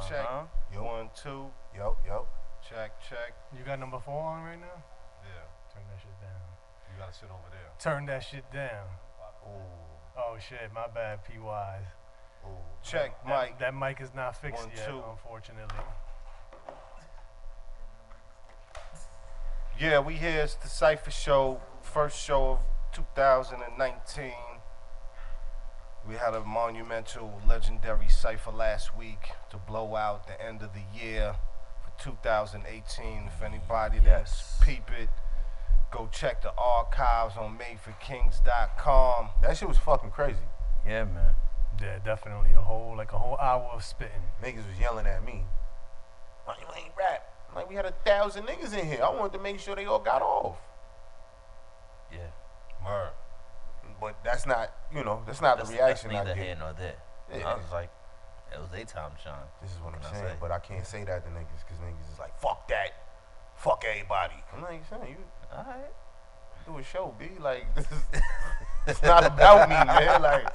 check. Yo. 1, 2. Yo. Check. You got number 4 on right now? Yeah. Turn that shit down. You gotta sit over there. Turn that shit down. Ooh. Oh shit, my bad, P-Wise. Ooh. Check, Mike. That mic is not fixed 1, yet, 2. unfortunately. Yeah, we here. It's the DaCypha show. First show of 2019. We had a monumental, legendary cipher last week to blow out the end of the year for 2018. If anybody that's peep it, go check the archives on madeforkings.com. That shit was fucking crazy. Yeah, man. Yeah, definitely a whole hour of spitting. Niggas was yelling at me. Why you ain't rap? Like, we had 1,000 niggas in here. I wanted to make sure they all got off. Yeah. Word. But that's not, that's not the reaction I that's neither get. here nor there. Yeah. I was like, it was their time to shine. This is what I'm What can I saying, say? but I can't say that to niggas because niggas is like, fuck that. Fuck everybody. I'm like, son, you Alright. do a show, B. Like, this is, it's not about me, man. Like,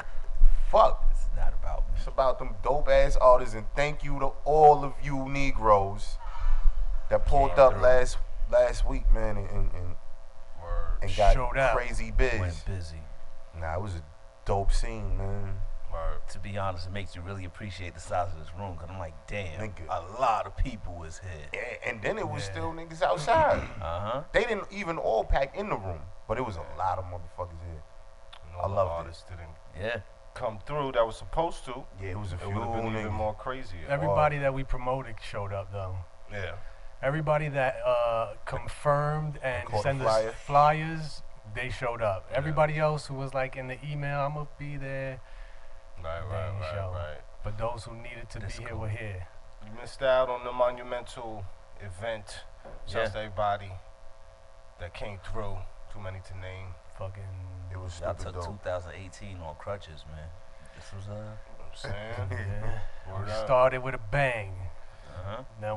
fuck. It's not about me. It's about them dope ass artists, and thank you to all of you Negroes that pulled Came up through. last week, man, and Word. got Showed out. crazy biz. Went busy. Nah, it was a dope scene, man. Word. To be honest, it makes you really appreciate the size of this room, because I'm like, damn, Nigga. a lot of people was here. And then it was Yeah. still niggas outside. Uh-huh. They didn't even all pack in the room, but it was a lot of motherfuckers here. And I all the loved it. artists didn't Yeah. come through that was supposed to. Yeah, it was a It few would have been even niggas. more crazier. Everybody that we promoted showed up though. Yeah. Everybody that confirmed and Caught the sent flyer. us flyers, they showed up. Everybody else who was like in the email, I'm gonna be there. Right. But those who needed to That's be here cool. were here. You missed out on the monumental event. Just Yeah. everybody that came through. Too many to name. Fucking. It was Y'all stupid took dope. 2018 on crutches, man. This was, You know what I'm saying? Yeah. Word We up. started with a bang. uh-huh. Now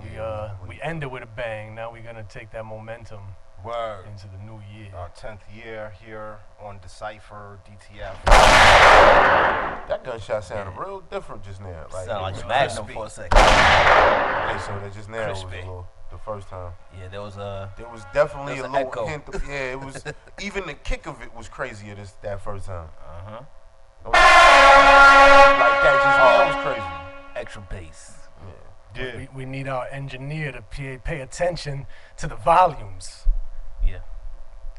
we ended with a bang. Now we're gonna take that momentum Word. into the new year. Our 10th year here on DaCypha, DTF. That gunshot sounded real different just now. Like, Sound it like was Magnum crispy. for a second. Hey, so that just now was a Crispy. little, the first time. Yeah, there was a... There was definitely There's a an little echo. hint of, yeah, it was, even the kick of it was crazier that first time. Uh-huh. Like that just now was crazy. Extra bass. Yeah. We need our engineer to pay attention to the volumes. Yeah.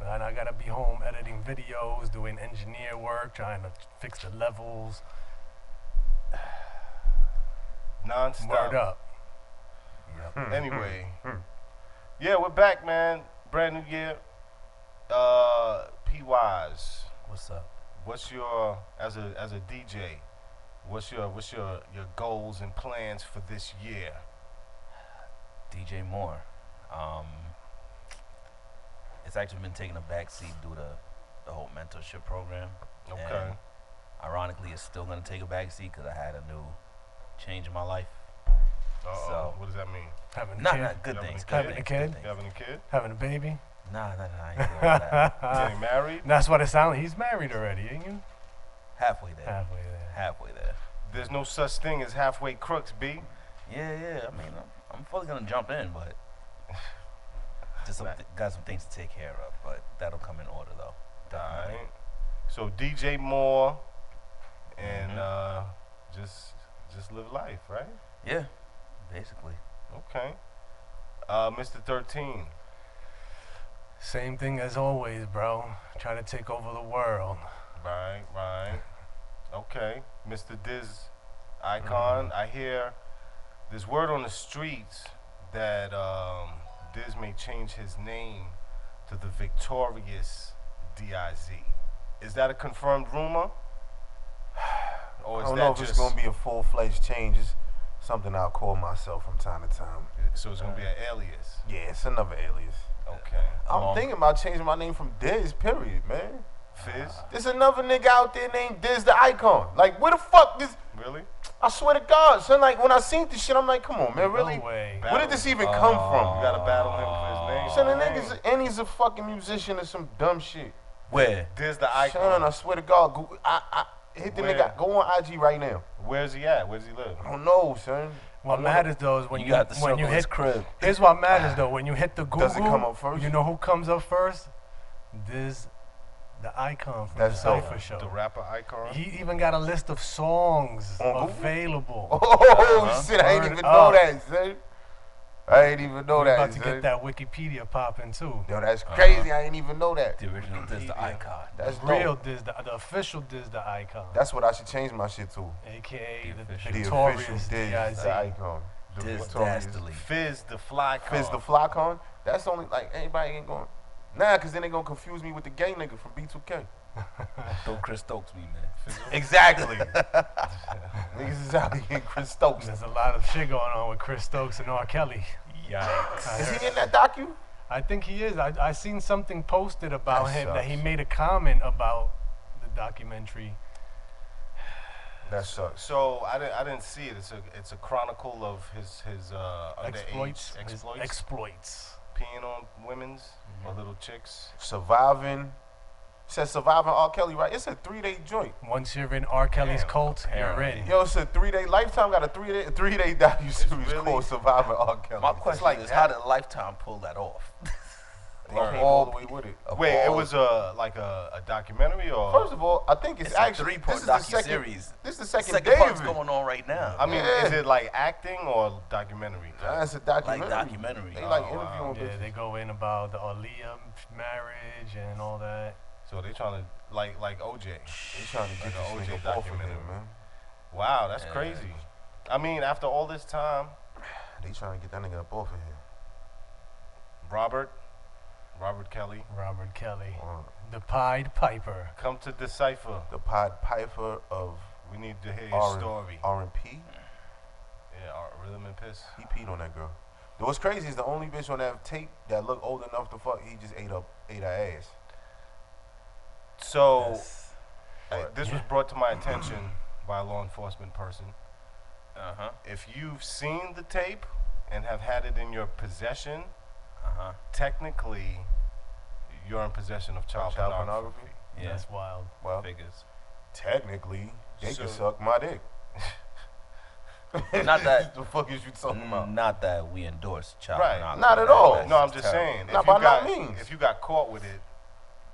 And I gotta be home editing videos, doing engineer work, trying to fix the levels. Non-stop. Word up. Anyway. Yeah, we're back, man. Brand new year. P-Wise, What's up? what's your, as a DJ, what's your goals and plans for this year? DJ Moore. It's actually been taking a backseat due to the whole mentorship program. Okay. And ironically, it's still going to take a backseat because I had a new change in my life. Uh-oh. So- What does that mean? Having a Not kid. good You things. having Good a things. kid? Good You things. having a kid? Having a baby. Nah, I ain't doing all that. Getting married? That's what it sounds like. He's married already, ain't you? Halfway there. Halfway there. Halfway there. There's no such thing as halfway crooks, B. Yeah. I mean, I'm fully gonna jump in, but just got some things to take care of. But that'll come in order, though. Definitely. Alright. So DJ Moore and just live life, right? Yeah, basically. Okay. Mr. 13. Same thing as always, bro. Trying to take over the world. Right. Okay. Mr. Diz Icon. I hear there's word on the streets that Diz may change his name to the Victorious D.I.Z. Is that a confirmed rumor? Or I is don't that know if just it's going to be a full-fledged change. It's something I'll call myself from time to time. so it's gonna be an alias? Yeah, it's another alias. Okay. I'm thinking about changing my name from Diz, period, man. Fizz? There's another nigga out there named Diz the Icon. Like, where the fuck this? Really? I swear to God, son. Like, when I seen this shit, I'm like, come on, man, really? No way. Where did this even come You from? gotta battle him for his name. Son, the niggas, and he's a fucking musician or some dumb shit. Where? Diz the Icon. Son, I swear to God, I hit the Where? nigga. Go on IG right now. Where's he at? Where does he live? I don't know, son. What matters though is when You you got to when circle you his hit. crib. Here's what matters though. When you hit the Google, Does it come up first? You know who comes up first? There's the icon from That's the Cypher dope. show. The rapper icon. He even got a list of songs On Google? available. Oh shit! I ain't Word even know up. that, son. I ain't even know We're that. about to son. get that Wikipedia popping too. Yo, that's crazy. I ain't even know that. The original is the icon. That's Real dope. the official Diz the icon. That's what I should change my shit to. AKA the The official. The victorious official Diz, DIZ. the icon. The Diz victorious. Dastardly. Fizz the fly con. Fizz the Flocon. That's only like everybody ain't going. Nah, cause then they gonna confuse me with the gay nigga from B2K. Don't Chris Stokes me, man. Exactly. Niggas is out here getting Chris Stokes. There's a lot of shit going on with Chris Stokes and R. Kelly. Yikes. Is he in that docu? I think he is. I seen something posted about That him that he sucks. made a comment about the documentary. That sucks. So I didn't see it. It's a chronicle of his Exploits. underage His exploits, exploits. peeing on women's or little chicks. Surviving. Says surviving R. Kelly, right? It's a 3-day joint. Once you're in R. Kelly's Damn, cult, you're apparently. in. Yo, it's a 3-day. Lifetime got a 3-day docu-series really? called Surviving R. Kelly. My question like is, that. how did Lifetime pull that off? They came all the way with it. Of Wait, it all- was a documentary or? First of all, I think it's It's a actually 3-part this is the second. docu-series. This is the second, Second day part's of it. going on right now. I mean, Yeah. is it like acting or documentary? That's a documentary. documentary. They like Oh, wow. interviewing Yeah, bitches. they go in about the Aaliyah marriage and all that. So they trying to like OJ. They trying to get Like this a OJ nigga off of here, documentary. man. Wow, that's Yeah. crazy. I mean, after all this time, They trying to get that nigga up off of here. Robert Kelly, Robert Kelly, Uh, the Pied Piper. come to DaCypha. the Pied Piper of We need to hear your story. R&P. Yeah, Rhythm and Piss. He peed on that girl. What's crazy is the only bitch on that tape that looked old enough to fuck, he just ate her ass. So Yes. this was brought to my attention by a law enforcement person. Uh-huh. If you've seen the tape and have had it in your possession, Uh-huh. technically you're in possession of child Child pornography. pornography? Yeah. That's wild. Well, Figures. technically, they can So- suck my dick. Not that- the fuck is you talking about? Not that we endorse child Right. pornography. Not at all. That's No, I'm just terrible. saying. Nah, If by you no got means. if you got caught with it,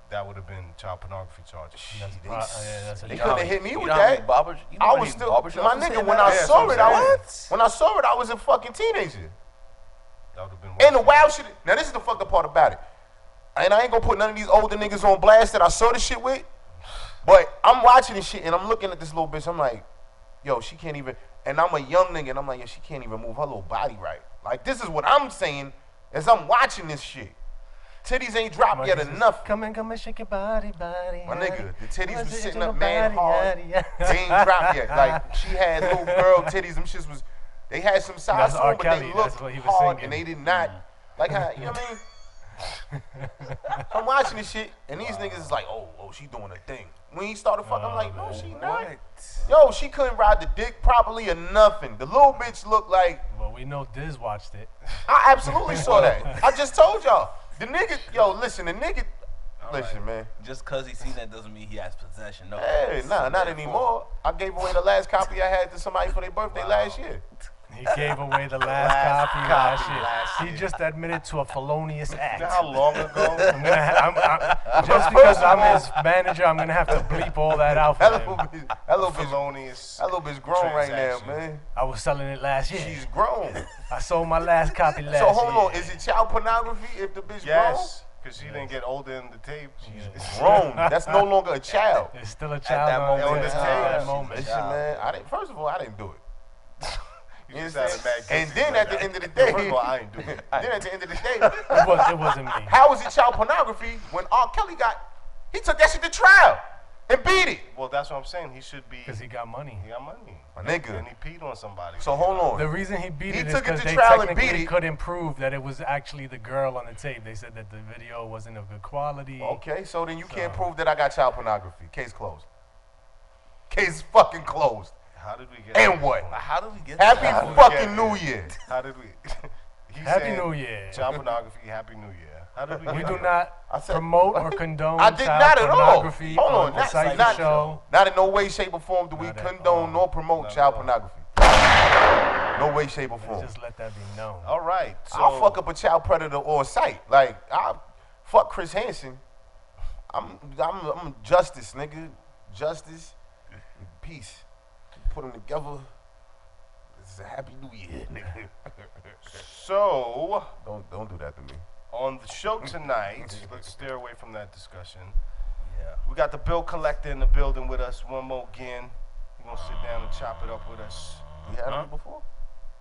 that would have been child pornography charges. That's They- that's a they job. couldn't hit me You with know how many that. barbers- you know I how was many still, barbershops my was nigga, saying when that? I Yeah, saw that's it, what I'm saying. when I saw it, I was a fucking teenager. That would have been. And the worse. wild shit, now this is the fucked up part about it. And I ain't gonna put none of these older niggas on blast that I saw this shit with. But I'm watching this shit and I'm looking at this little bitch. I'm like, yo, she can't even. And I'm a young nigga and I'm like, yo, she can't even move her little body right. Like, this is what I'm saying as I'm watching this shit. Titties ain't dropped yet enough. Come and shake your body. My nigga, the titties Was was it sitting in up your mad body? hard. Yeah. They ain't dropped yet. Like, she had little girl titties. Them shits was, they had some size That's to R. them, but Kelly, they that's looked what he was hard singing. and they did not. Like how, you know what I mean? I'm watching this shit, and these niggas is like, oh, she doing a thing. When he started fucking, I'm like, no, she not. Yo, she couldn't ride the dick properly or nothing. The little bitch looked like, Well, we know Diz watched it. I absolutely saw that. I just told y'all. The nigga, yo, listen, the nigga, listen, man. Just because he seen that doesn't mean he has possession. No. Hey, nah, not Therefore- anymore. I gave away the last copy I had to somebody for their birthday last year. He gave away the last Last copy copy last last year. year. He just admitted to a felonious act. You know how long ago? Just because I'm his manager, I'm gonna have to bleep all that out for That him. little bitch, Felonious. that little bitch grown right now, transaction. man. I was selling it last year. She's grown. I sold my last copy last So year. hold on, is it child pornography if the bitch Yes, because she didn't get older in the tape. She's grown? That's no longer a child. It's still a child that on moment there. in At time, that she's moment. Listen, man, I didn't. First of all, I didn't do it. You You just understand? sounded mad And guilty then right at the now. end of the day, First of all, I ain't do it. then at the end of the day, It wasn't me. how was it child pornography when R. Kelly he took that shit to trial and beat it? Well, that's what I'm saying. He should be. Because he got money. He got money. My nigga. And he peed on somebody. So hold on. The reason he beat He it is took it because to they trial and beat technically it. couldn't prove that it was actually the girl on the tape. They said that the video wasn't of good quality. Okay, so then you can't So- prove that I got child pornography. Case closed. Case fucking closed. How did we get? And what? How did we get Happy there? we fucking get New there? Year. How did we? He's Happy saying New Year. Child pornography. Happy New Year. How did we? We get do there? not I said- promote or condone I did child not at all. pornography Hold on, on the not- Cypher not- show. Not in no way, shape, or form do we Not at condone all. nor promote Not at child all. pornography. No way, shape, or Let's form. just let that be known. All right. So I'll fuck up a child predator or a sight. Like, I'll fuck Chris Hansen. I'm justice, nigga. Justice and peace. Put them together. It's a happy new year, nigga. So Don't do that to me. on the show tonight, let's steer away from that discussion. Yeah. We got the bill collector in the building with us one more again. He's gonna sit down and chop it up with us. We had him before.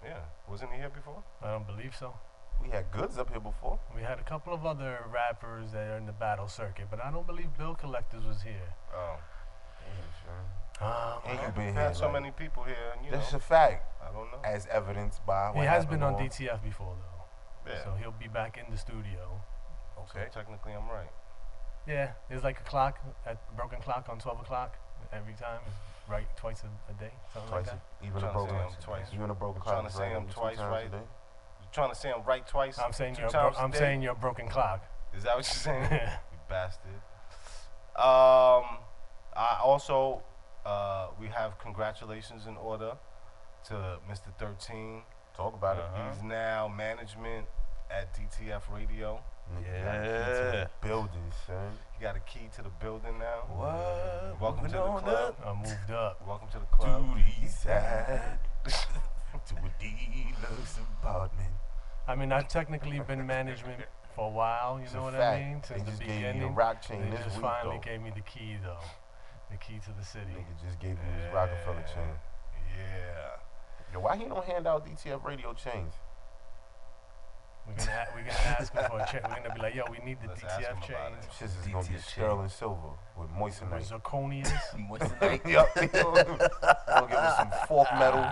Yeah, wasn't he here before? I don't believe so. We had Goods up here before. We had a couple of other rappers that are in the battle circuit, but I don't believe Bill Collectors was here. Oh, And you been we've here. had so like, many people here, and you that's know, a fact, I don't know. as evidenced by He what has happened been on DTF before, though. Yeah. So he'll be back in the studio. So technically, I'm right. Yeah, there's like a clock, a broken clock on 12 o'clock every time. Right, twice a day, something Twice, like that. even a Trying to broken, say I'm twice. even a broken Trying clock. to say I'm two twice times right. a day. You trying to say I'm right twice? I'm saying two you're times a I'm day? saying you're a broken clock. Is that what you're saying? You bastard. I also we have congratulations in order to Mr. 13. Talk about it. He's now management at DTF Radio. Nigga got a key to the building, son. He got a key to the building now. What? Welcome to the Moving on club. I moved up. Welcome to the club. To the side, to a dealer's apartment. I mean, I've technically been management for a while, you It's know a what fact. I mean? They Since the just gave you a beginning. rock chain They this just week, finally though. gave me the key, though. The key to the city. Nigga just gave you his Rockefeller chain. Yeah. Yo, why he don't hand out DTF radio chains? We're gonna ask him for a check. We're gonna be like, yo, we need the Let's ask him DTF about chains. it. Shit is gonna be DTF chain. sterling silver with moissanite. Zirconias. Moissanite. Yup. He gonna give us some fork metal.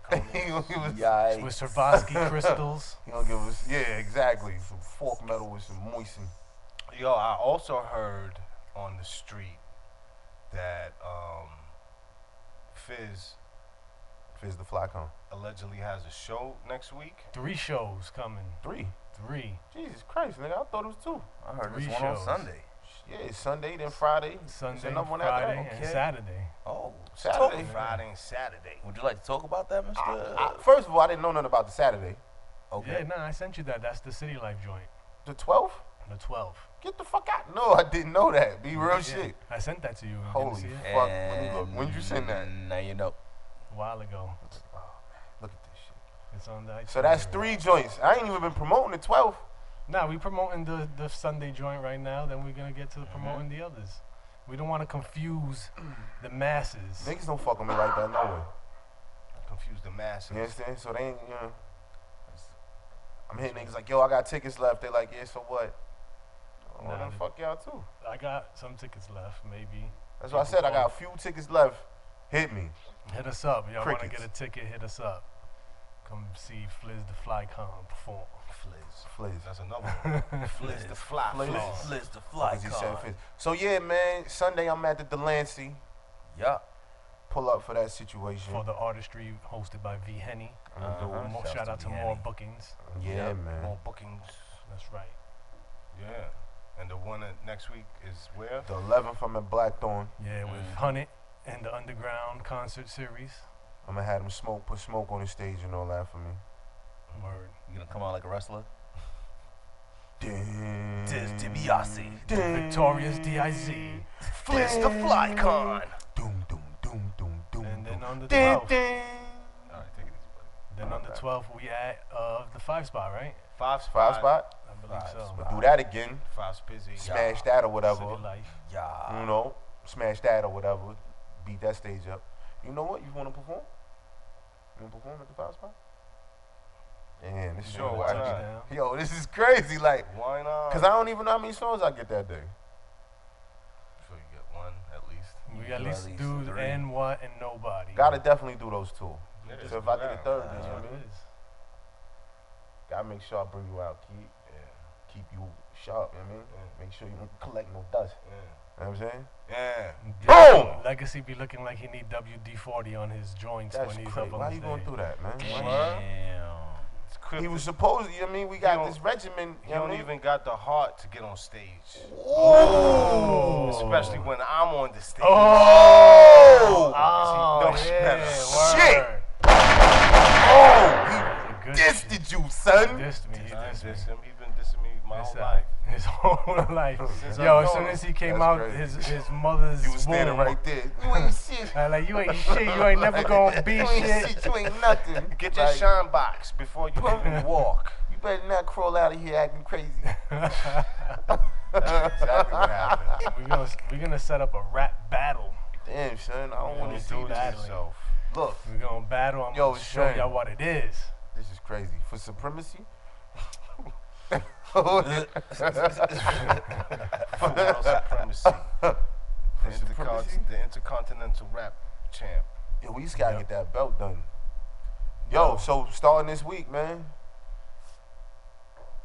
Cubic He zirconia. gonna give us. Yikes. With Swarovski crystals. He gonna give us. Yeah, exactly. Some fork metal with some moisten. Yo, I also heard on the street that Fizz the fly cone. allegedly has a show next week. 3 shows coming. 3. 3. Jesus Christ, nigga. I thought it was 2. I heard this 3 one on shows. Sunday. Yeah, it's Sunday, then Friday. There's Sunday, another one after Friday, that. and Okay. Saturday. Oh, Saturday. Friday and Saturday. Would you like to talk about that, Mr.? First of all, I didn't know nothing about the Saturday. Okay. Yeah, I sent you that. That's the City Life joint. The 12th? The 12th. Get the fuck out. No, I didn't know that. Be real Yeah, shit. I sent that to you. You didn't Holy see it? fuck. Let me look. When did you send that? Now you know. A while ago. Look at this shit. It's on the So that's itinerary. 3 joints. I ain't even been promoting the 12th. Nah, we promoting the Sunday joint right now. Then we're gonna get to promoting the others. We don't want to confuse the masses. Niggas don't fuck with me like that, no way. Confuse the masses. You understand? So they ain't, you know. I'm hitting niggas like, yo, I got tickets left. They like, yeah, so what? Oh, Nah, then fuck y'all too. I got some tickets left. Maybe That's what I said. I got a few tickets left. Hit me. hit us up. Y'all want to Crickets. get a ticket? Hit us up. Come see Fliz the Flycon perform. Fliz. That's another one. Fliz the fly. Fliz. Fliz. Liz the fly As he said, car. Fliz. So yeah, man. Sunday I'm at the Delancey. Yeah. Pull up for that situation. For the artistry hosted by V Henny. More, Shouts shout to out to V. more Henny. bookings. Yeah, man. More bookings. That's right. Yeah. And the one that next week is where? The 11th I'm at Blackthorn. Yeah, with Hunnit and the Underground concert series. I'm gonna have them put smoke on the stage and all that for me. Word. You gonna come out like a wrestler? Damn. Diz DiBiase. Victorious DIZ. Fliz the fly con. Doom, doom, doom, doom, doom. And then on the Ding, 12th. ding. All right, take it easy, buddy. Then on the 12th we at the 5 spot, right? Five Five spot. I believe so. But do that again. Five busy. Smash that or whatever. City Life. Yeah. You know, smash that or whatever. Beat that stage up. You know what? You want to perform? You want to perform at the 5 spot? Man, this Sure, show. why I not? get- Yo, this is crazy. Like, Why not? cause I don't even know how many songs I get that day. Sure you get one at least. We do at least at least do 3. and what and nobody. Gotta definitely do those 2. Yeah, So just if do I get a that. third, That's then you know what what I it mean? is. Gotta make sure I bring you out, keep you sharp. You know what I mean? Yeah. Make sure you don't collect no dust. Yeah. You know what I'm saying? Yeah. Boom! Legacy be looking like he need WD-40 on his joints That's when he's crazy. up on Why the you going stage. through that, man? Damn. It's cryptic. He was supposed, you know what I mean? We got don't- this regimen. He You know what don't I mean? even got the heart to get on stage. Oh! Especially when I'm on the stage. Oh! Oh, Because he knows yeah, better. Shit. word. Oh! son. Dissed me. He I dissed me. diss him. He's been dissing me my His, whole life. His whole life. Since Yo, I've as soon known as him. he came That's out, crazy. his mother's You was standing womb, right there. You ain't shit. like, you ain't shit. You ain't never gonna be You ain't shit. shit. You ain't nothing. Get your Like, shine box before you even walk. You better not crawl out of here acting crazy. That's exactly what happened. We're gonna set up a rap battle. Damn, son, I don't You want wanna to do see it that. yourself. Look, We're gonna battle. I'm Yo, gonna show son. y'all what it is. this is crazy. For supremacy? World supremacy. supremacy? The intercontinental rap champ. Yeah, we just gotta Yep. get that belt done. Yo, so starting this week, man.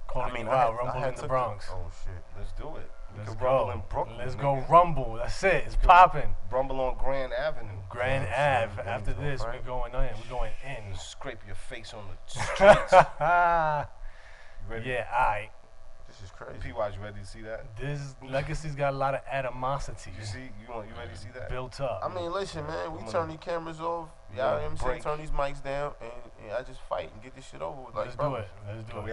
Calling you out, Rumble in the took Bronx. Oh shit. Let's do it. We Let's can go. rumble in Brooklyn. Let's nigga. go rumble. That's it. It's popping. Rumble on Grand Avenue. Grand Yeah, Ave. sure, After yeah, this, right. we're going in. We're going in. Scrape your face on the streets. You ready? Yeah, alright. This is crazy. P-Wise, you ready to see that? This legacy's got a lot of animosity You see? You ready to see that? built up. I mean, listen, man. We I'm turn gonna- these cameras off. I'm Y'all, gonna you know what I'm saying? break. Turn these mics down, and I just fight and get this shit over with. Like, Let's do brothers. it. Let's do But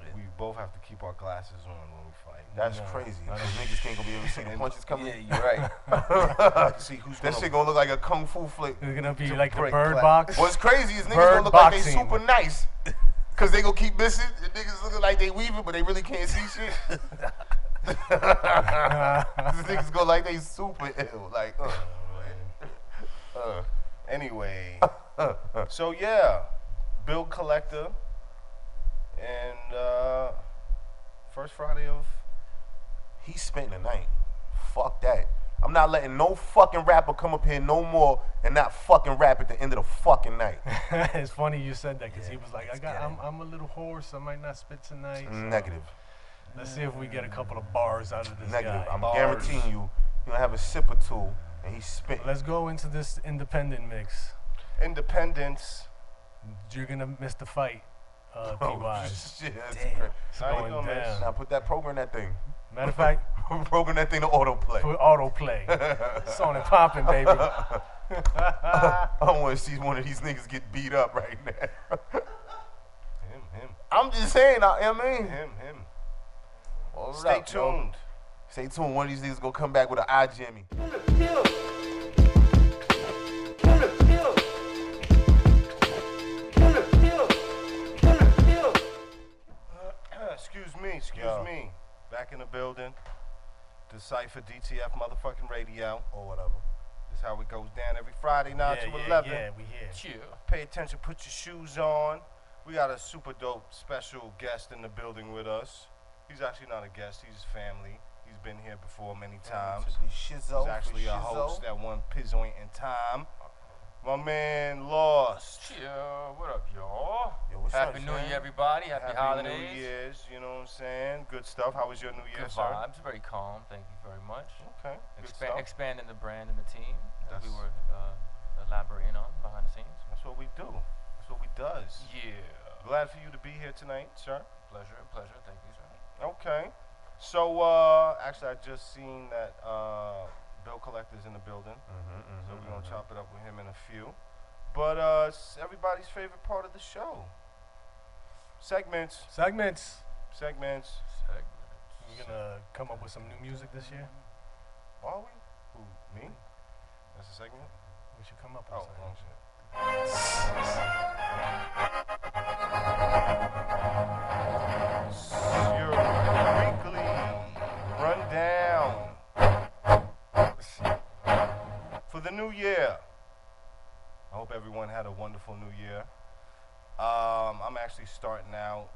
it. we both have to keep our glasses on when we fight. That's No, crazy. I Because don't- niggas can't gonna be able to see the And- punches coming. Yeah, you're right. See who's That gonna shit gonna look like a kung fu flick. It's gonna be To like the break bird glass. box. What's crazy is niggas Bird gonna look like they boxing. super nice. Cause they gonna keep missing. And niggas looking like they weaving, but they really can't see shit. These niggas go like they super ill. Like, Anyway, so yeah, bill collector, and first Friday of he spent the night. Fuck that. I'm not letting no fucking rapper come up here no more and not fucking rap at the end of the fucking night. It's funny you said that because Yeah, he was like, let's get it. I'm a little hoarse. I might not spit tonight. so Negative. Let's see if we get a couple of bars out of this Negative. guy. I'm Bars. guaranteeing you, he'll have a sip or two and he's spitting. Let's go into this independent mix. Independence. You're gonna miss the fight, P-Wise. shit, that's Damn. crazy. It's How you going gonna miss? down. Now put that program that thing. Matter of fact, Program that thing to autoplay. put autoplay. It's on and popping, baby. I don't want to see one of these niggas get beat up right now. Him. I'm just saying, I mean. Him. Hold Stay up, yo. tuned. Stay tuned. One of these niggas gonna come back with an eye jammy. Excuse Yo. me. Back in the building. DaCypha DTF motherfucking radio. Or whatever. This is how it goes down every Friday, 9 to 11. Yeah, we here. Pay attention, put your shoes on. We got a super dope special guest in the building with us. He's actually not a guest, he's family. He's been here before many times. He's actually a host at one point in time. My man Lost. Yeah, what up, y'all? Yo, what's Happy up, New Shane? Year, everybody. Happy, holidays. New Year's, you know what I'm saying? Good stuff. How was your New Year, Good sir? vibes. Very calm. Thank you very much. Okay, good stuff. Expanding the brand and the team as we That's- were elaborating on behind the scenes. That's what we do. That's what we does. Yeah. Glad for you to be here tonight, sir. Pleasure. Thank you, sir. Okay. So, actually, I just seen that Bill Collector's in the building. So we're going to chop it up with him in a few. But it's everybody's favorite part of the show. Segments. Segments. Segments. We're gonna come up with some new music this year. Are we? Who, me? That's a segment? We should come up with Oh, something. wrong shit. Your weekly rundown for the new year. I hope everyone had a wonderful new year. I'm actually starting out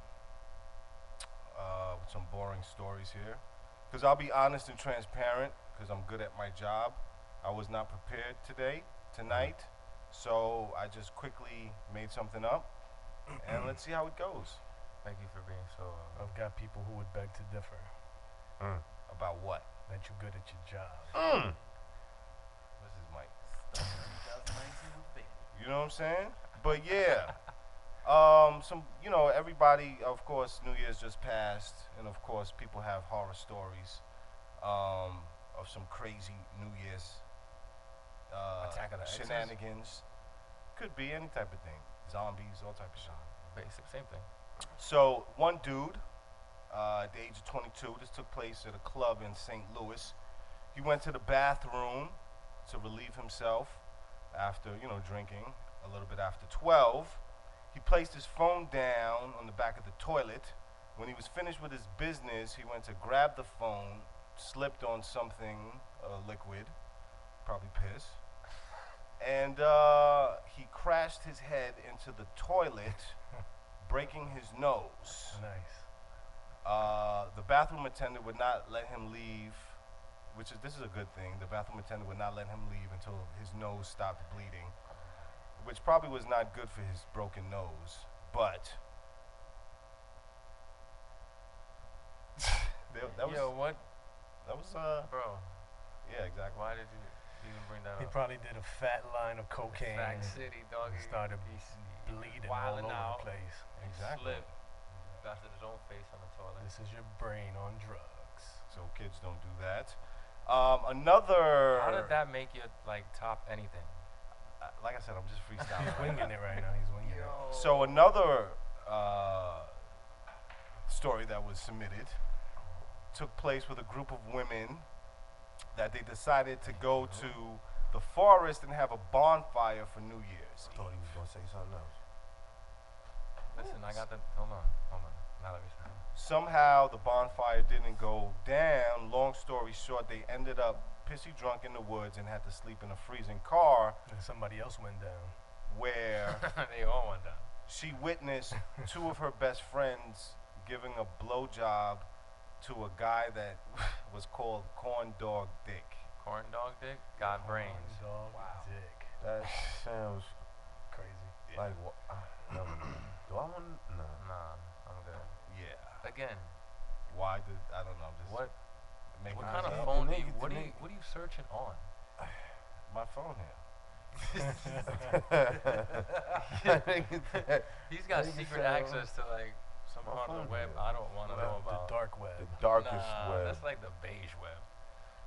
with some boring stories here. Because I'll be honest and transparent, because I'm good at my job. I was not prepared tonight, so I just quickly made something up, and let's see how it goes. Thank you for being so. I've got people who would beg to differ About what? that you're good at your job. This is Mike. You know what I'm saying? But yeah, everybody, of course, New Year's just passed, and of course, people have horror stories of some crazy New Year's Attack of the Exes? shenanigans. Could be any type of thing. Zombies, all type of shit. Basic, same thing. So one dude, at the age of 22, this took place at a club in St. Louis. He went to the bathroom to relieve himself after, drinking a little bit after 12. He placed his phone down on the back of the toilet. When he was finished with his business, he went to grab the phone, slipped on something liquid, probably piss, and he crashed his head into the toilet, breaking his nose. Nice. The bathroom attendant would not let him leave, this is a good thing. The bathroom attendant would not let him leave until his nose stopped bleeding, which probably was not good for his broken nose. But that was Yo, what? that was Bro, yeah, exactly. why did you even bring that He up? probably did a fat line of cocaine Fact City, dog. and started He's bleeding all wilding over out. the place. Exactly. Slipped. Blasted his own face on the toilet. This is your brain on drugs. So kids don't do that. Another. How did that make you like top anything? Like I said, I'm just He's freestyling. winging it right now. He's winging it. So another story that was submitted took place with a group of women that they decided to go to the forest and have a bonfire for New Year's. I thought he was gonna say something else. Listen, I got the. Hold on. Now let me say. Somehow the bonfire didn't go down. Long story short, they ended up pissy drunk in the woods and had to sleep in a freezing car And somebody else went down. where They all went down. she witnessed two of her best friends giving a blowjob to a guy that was called Corn Dog Dick. Corn dog dick got brains. Dog dick. That sounds Crazy. like what? No, do I want? No. Nah, I'm good. Yeah. Again, Why did I don't know? Just what making what kind of Yeah, phone the do you nigga- what the are you what are you searching on? my phone here? He's got Nigga secret said, access to like some my part of the phone web here. I don't want to know The about. dark web. The darkest Nah, web. that's like the beige web.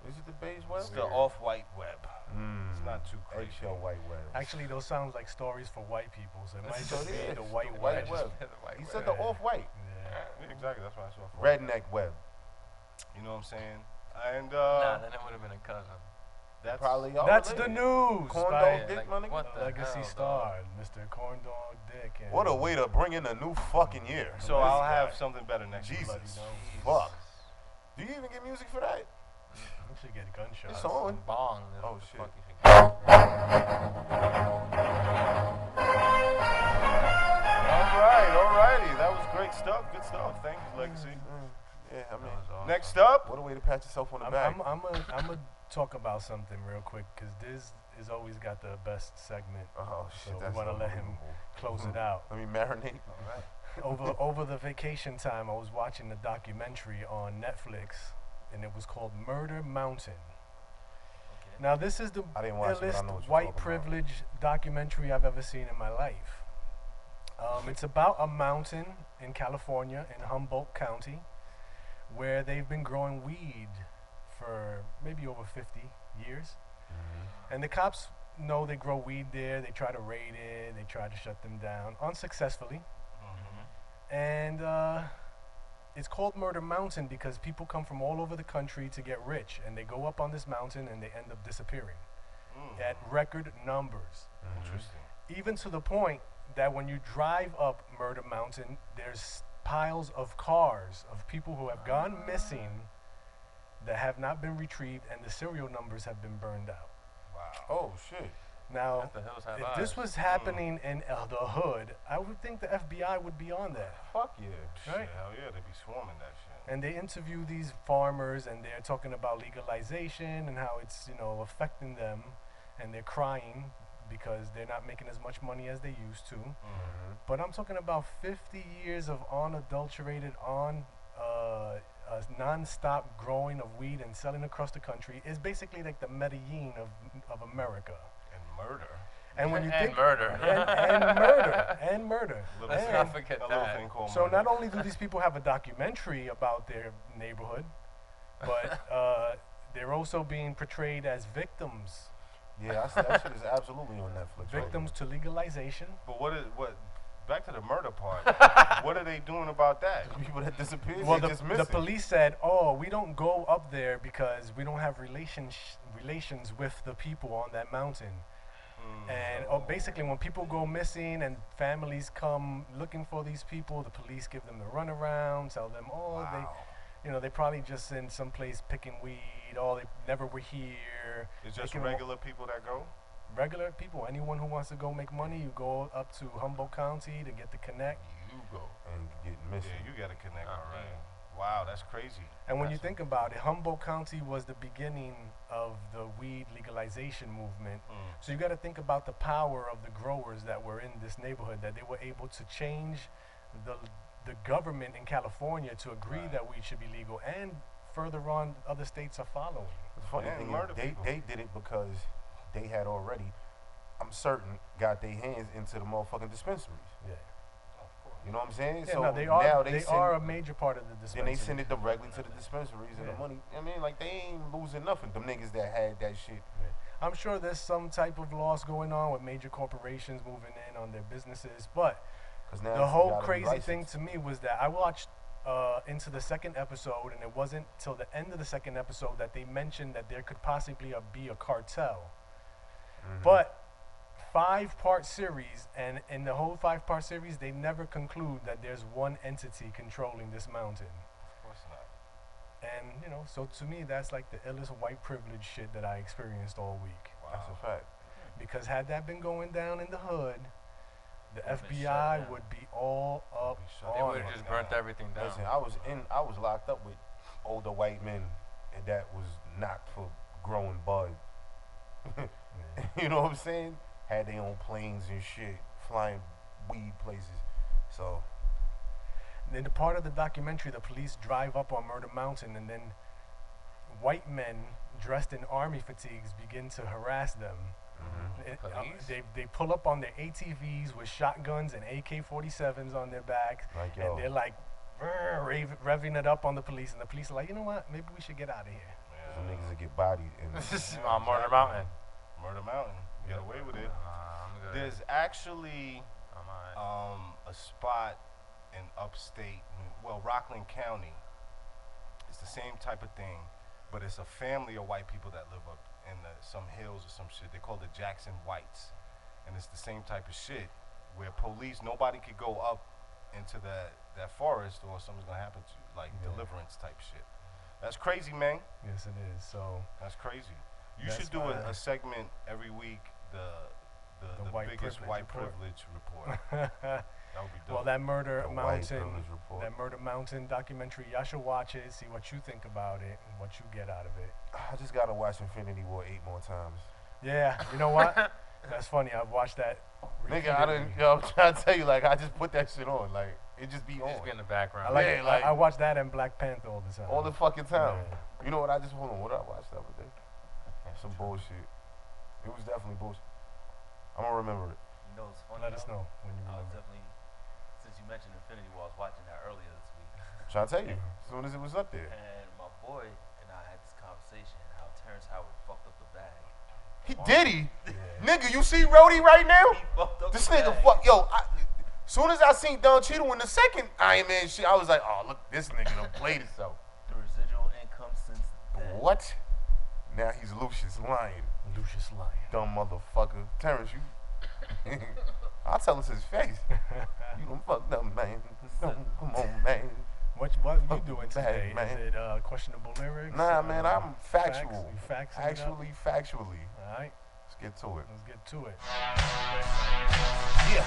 Is it the beige web? It's the off-white web. Mm. It's not too crazy. Eggshell white web. Actually, those sounds like stories for white people, so it might So just it be is. the white The web. white web. The white He web. said the off-white. Yeah. Yeah, exactly. That's what I saw. Redneck web. You know what I'm saying? And Nah, then it would have been a cousin. that's Probably all That's the related. news Corn by dog dick, like, my nigga. what the Legacy hell, star, Mr. Corn Dog Dick. And What a way to bring in a new fucking year. So This I'll guy. have something better next week. Jesus. Bloody Fuck. Do you even get music for that? You should get gunshots. It's on. Bong. is Oh, what the shit. fuck you should get. Alrighty. That was great stuff. Good stuff. Thank you, Legacy. Yeah, I mean, That was awesome. Next up, what a way to pat yourself on the back. I'm gonna talk about something real quick because Diz has always got the best segment. Oh So shit, we that's wanna let him unbelievable. Close it out. Let me marinate. Over the vacation time, I was watching a documentary on Netflix, and it was called Murder Mountain. Okay. Now, this is the I didn't watch it, but I know what illest you're white talking about. privilege documentary I've ever seen in my life. It's about a mountain in California, in Humboldt County, where they've been growing weed for maybe over 50 years. And the cops know they grow weed there. They try to raid it. They try to shut them down unsuccessfully. And it's called Murder Mountain because people come from all over the country to get rich, and they go up on this mountain and they end up disappearing at record numbers. Interesting. Even to the point that when you drive up Murder Mountain, there's piles of cars of people who have gone missing that have not been retrieved, and the serial numbers have been burned out. Wow. Oh shit. Now, Let the hills have if eyes. this was happening in the hood, I would think the FBI would be on that. Fuck yeah. Right. Hell yeah, they be swarming that shit. And they interview these farmers, and they're talking about legalization and how it's, affecting them, and they're crying because they're not making as much money as they used to. But I'm talking about 50 years of unadulterated, non-stop growing of weed and selling across the country. Is basically like the Medellin of America. And murder. And when you And think murder. and murder. Little Let's thing- not forget a little that. thing called So murder. not only do these people have a documentary about their neighborhood, but they're also being portrayed as victims. Yeah, that shit is absolutely on Netflix. right Victims to legalization. But what back to the murder part. What are they doing about that? The people that disappeared, Well, they just the missing. police said, "Oh, we don't go up there because we don't have relations with the people on that mountain." And basically, when people go missing and families come looking for these people, the police give them the runaround, tell them, "Oh, Wow. they probably just in some place picking weed. Oh, they never were here." It's They just can regular people that go? regular people. Anyone who wants to go make money, you go up to Humboldt County to get the connect. You go. And get missing. Yeah, you gotta connect. Oh, All right. man. Wow, that's crazy. And when you think about it, Humboldt County was the beginning of the weed legalization movement. So you got to think about the power of the growers that were in this neighborhood, that they were able to change the government in California to agree Right. that weed should be legal, and further on, other states are following. The funny Yeah, thing murder is, people. they did it because they had already, I'm certain, got their hands into the motherfucking dispensaries. Yeah, You know what I'm saying? yeah. So No, they now are. they They send, are a major part of the then dispensary. they send it directly to the dispensaries and Yeah. the money. I mean, like they ain't losing nothing. Them niggas that had that shit. I'm sure there's some type of loss going on with major corporations moving in on their businesses, but Cause now the it's whole gotta be crazy thing licensed. to me was that I watched into the second episode, and it wasn't till the end of the second episode that they mentioned that there could possibly be a cartel. But 5-part series, and in the whole 5-part series, they never conclude that there's one entity controlling this mountain. Of course not. And so to me, that's like the illest white privilege shit that I experienced all week. That's a fact. Because had that been going down in the hood, the Would've been shut FBI down. would be all up Be shut They on would it. have just burnt everything down. Listen, I was locked up with older white men, and that was not for growing bud. You know what I'm saying? Had their own planes and shit, flying weed places. So In the part of the documentary, the police drive up on Murder Mountain, and then white men dressed in army fatigues begin to harass them. Police? They pull up on their ATVs with shotguns and AK-47s on their backs, like yo, and they're like revving it up on the police, and the police are like, you know what, maybe we should get out of here. some niggas that get bodied and This is Yeah, Murder exactly. Mountain. Murder Mountain. You got away with it. I'm good. There's actually I'm alright. a spot in upstate, Rockland County. It's the same type of thing, but it's a family of white people that live up in some hills or some shit. They call it Jackson Whites, and it's the same type of shit where nobody could go up into that forest or something's gonna happen to you, like deliverance type shit. That's crazy, man. Yes, it is. So That's crazy. You That's should do why- a segment every week, the white biggest privilege white report. privilege report. That would be dope. well, that Murder the white Mountain, privilege report. that Murder Mountain documentary, y'all should watch it, see what you think about it, and what you get out of it. I just gotta watch Infinity War 8 more times. Yeah, you know what? That's funny. I've watched that. Nigga, I didn't. Yo, I'm trying to tell you, like I just put that shit on, like it just be on Just be in the background. I like. Yeah, like- I watch that and Black Panther all the time. all the fucking time. Yeah. You know what? I just hold on. What did I watch the other day? Some bullshit. It was definitely bullshit. I'm gonna remember it. You know, it's funny. Let us though? know when you I was remember. definitely, since you mentioned Infinity War, I was watching that earlier this week. Trying to tell you, as soon as it was up there. And my boy and I had this conversation how Terrence Howard fucked up the bag. Did he? Nigga, you see Rhodey right now? He fucked up This the nigga bag. fuck. Yo, soon as I seen Don Cheadle in the second Iron Man shit, I was like, oh look, this nigga done played himself. The residual income since then. What? Now he's Lucius Lyon. Lucius Lyon. Dumb motherfucker. Terrence, you. I'll tell us his face. You done fucked up, man. Come on, man. What you doing today? Bad, man. Is it questionable lyrics? Nah, man, I'm facts? factual. You factsing it up? Actually, factually. All right, Let's get to it. let's get to it. Yeah.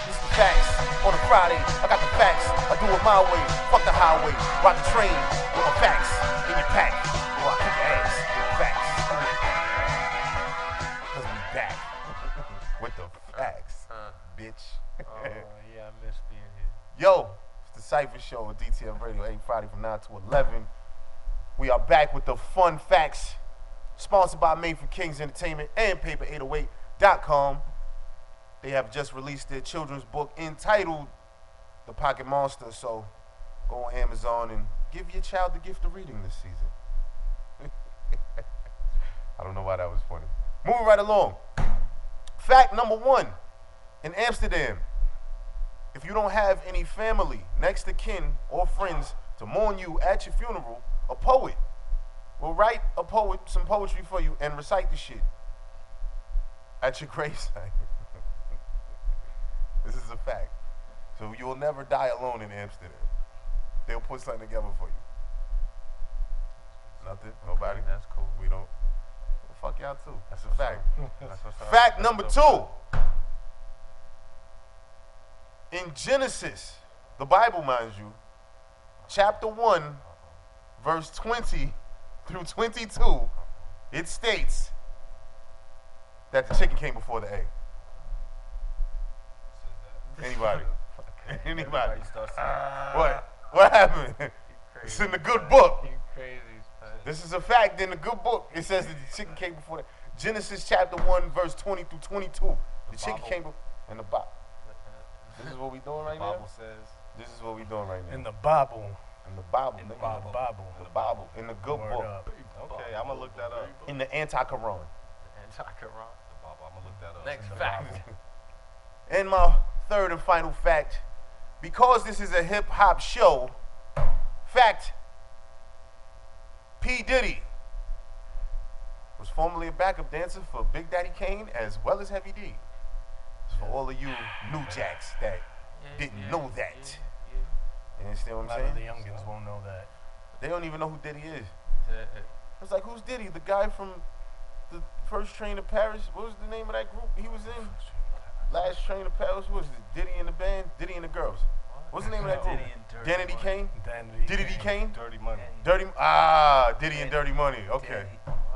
This the facts. On a Friday, I got the facts. I do it my way. Fuck the highway. Ride the train with my facts in your pack. Or I kick your ass. Facts. Cause we back with the facts, bitch. Oh, yeah, I miss being here. Yo, it's the Cypher Show on DTF Radio, every Friday from 9 to 11. We are back with the fun facts, sponsored by Made for Kings Entertainment and Paper808.com. They have just released their children's book entitled The Pocket Monster, so go on Amazon and give your child the gift of reading this season. I don't know why that was funny. Moving right along. Fact number 1. In Amsterdam, if you don't have any family, next of kin, or friends to mourn you at your funeral, a poet will write some poetry for you and recite the shit at your gravesite. This is a fact. So you will never die alone in Amsterdam. They'll put something together for you. Nothing? Nobody? That's cool. We don't. Well, fuck y'all too. That's a what's fact. That's what's up. Fact That's number what's up. 2. In Genesis, the Bible, mind you, chapter 1, verse 20 through 22, it states that the chicken came before the egg. Anybody? Anybody? Everybody starts saying, What? What happened? It's in the good book. you crazy, man. This is a fact in the good book. It says that the chicken came before the Genesis chapter 1, verse 20 through 22. The chicken Bible. came before in the Bible. This is what we doing right now? Bible says. This is what we doing right now. In the Bible. In the Bible. In the nigga. In the Bible. In the Bible. In the good Word book. up. Okay, I'm gonna look that up. In the anti-Quran. Anti-Quran. The Bible, I'm gonna look that up. Next In the fact. Bible. And my third and final fact, because this is a hip hop show, fact, P. Diddy was formerly a backup dancer for Big Daddy Kane as well as Heavy D. For all of you new jacks that didn't know that. You understand A what lot I'm of the saying? youngins won't know that. They don't even know who Diddy is. Yeah. It's like, who's Diddy? The guy from the First Train to Paris? What was the name of that group he was in? Last Train to Paris? What was it? Diddy and the band? Diddy and the Girls. What's the name of that group? Diddy and Dirty Danity Money. Kane? Diddy D. Kane? Dirty money. Dirty, Diddy and Dirty Money. Okay.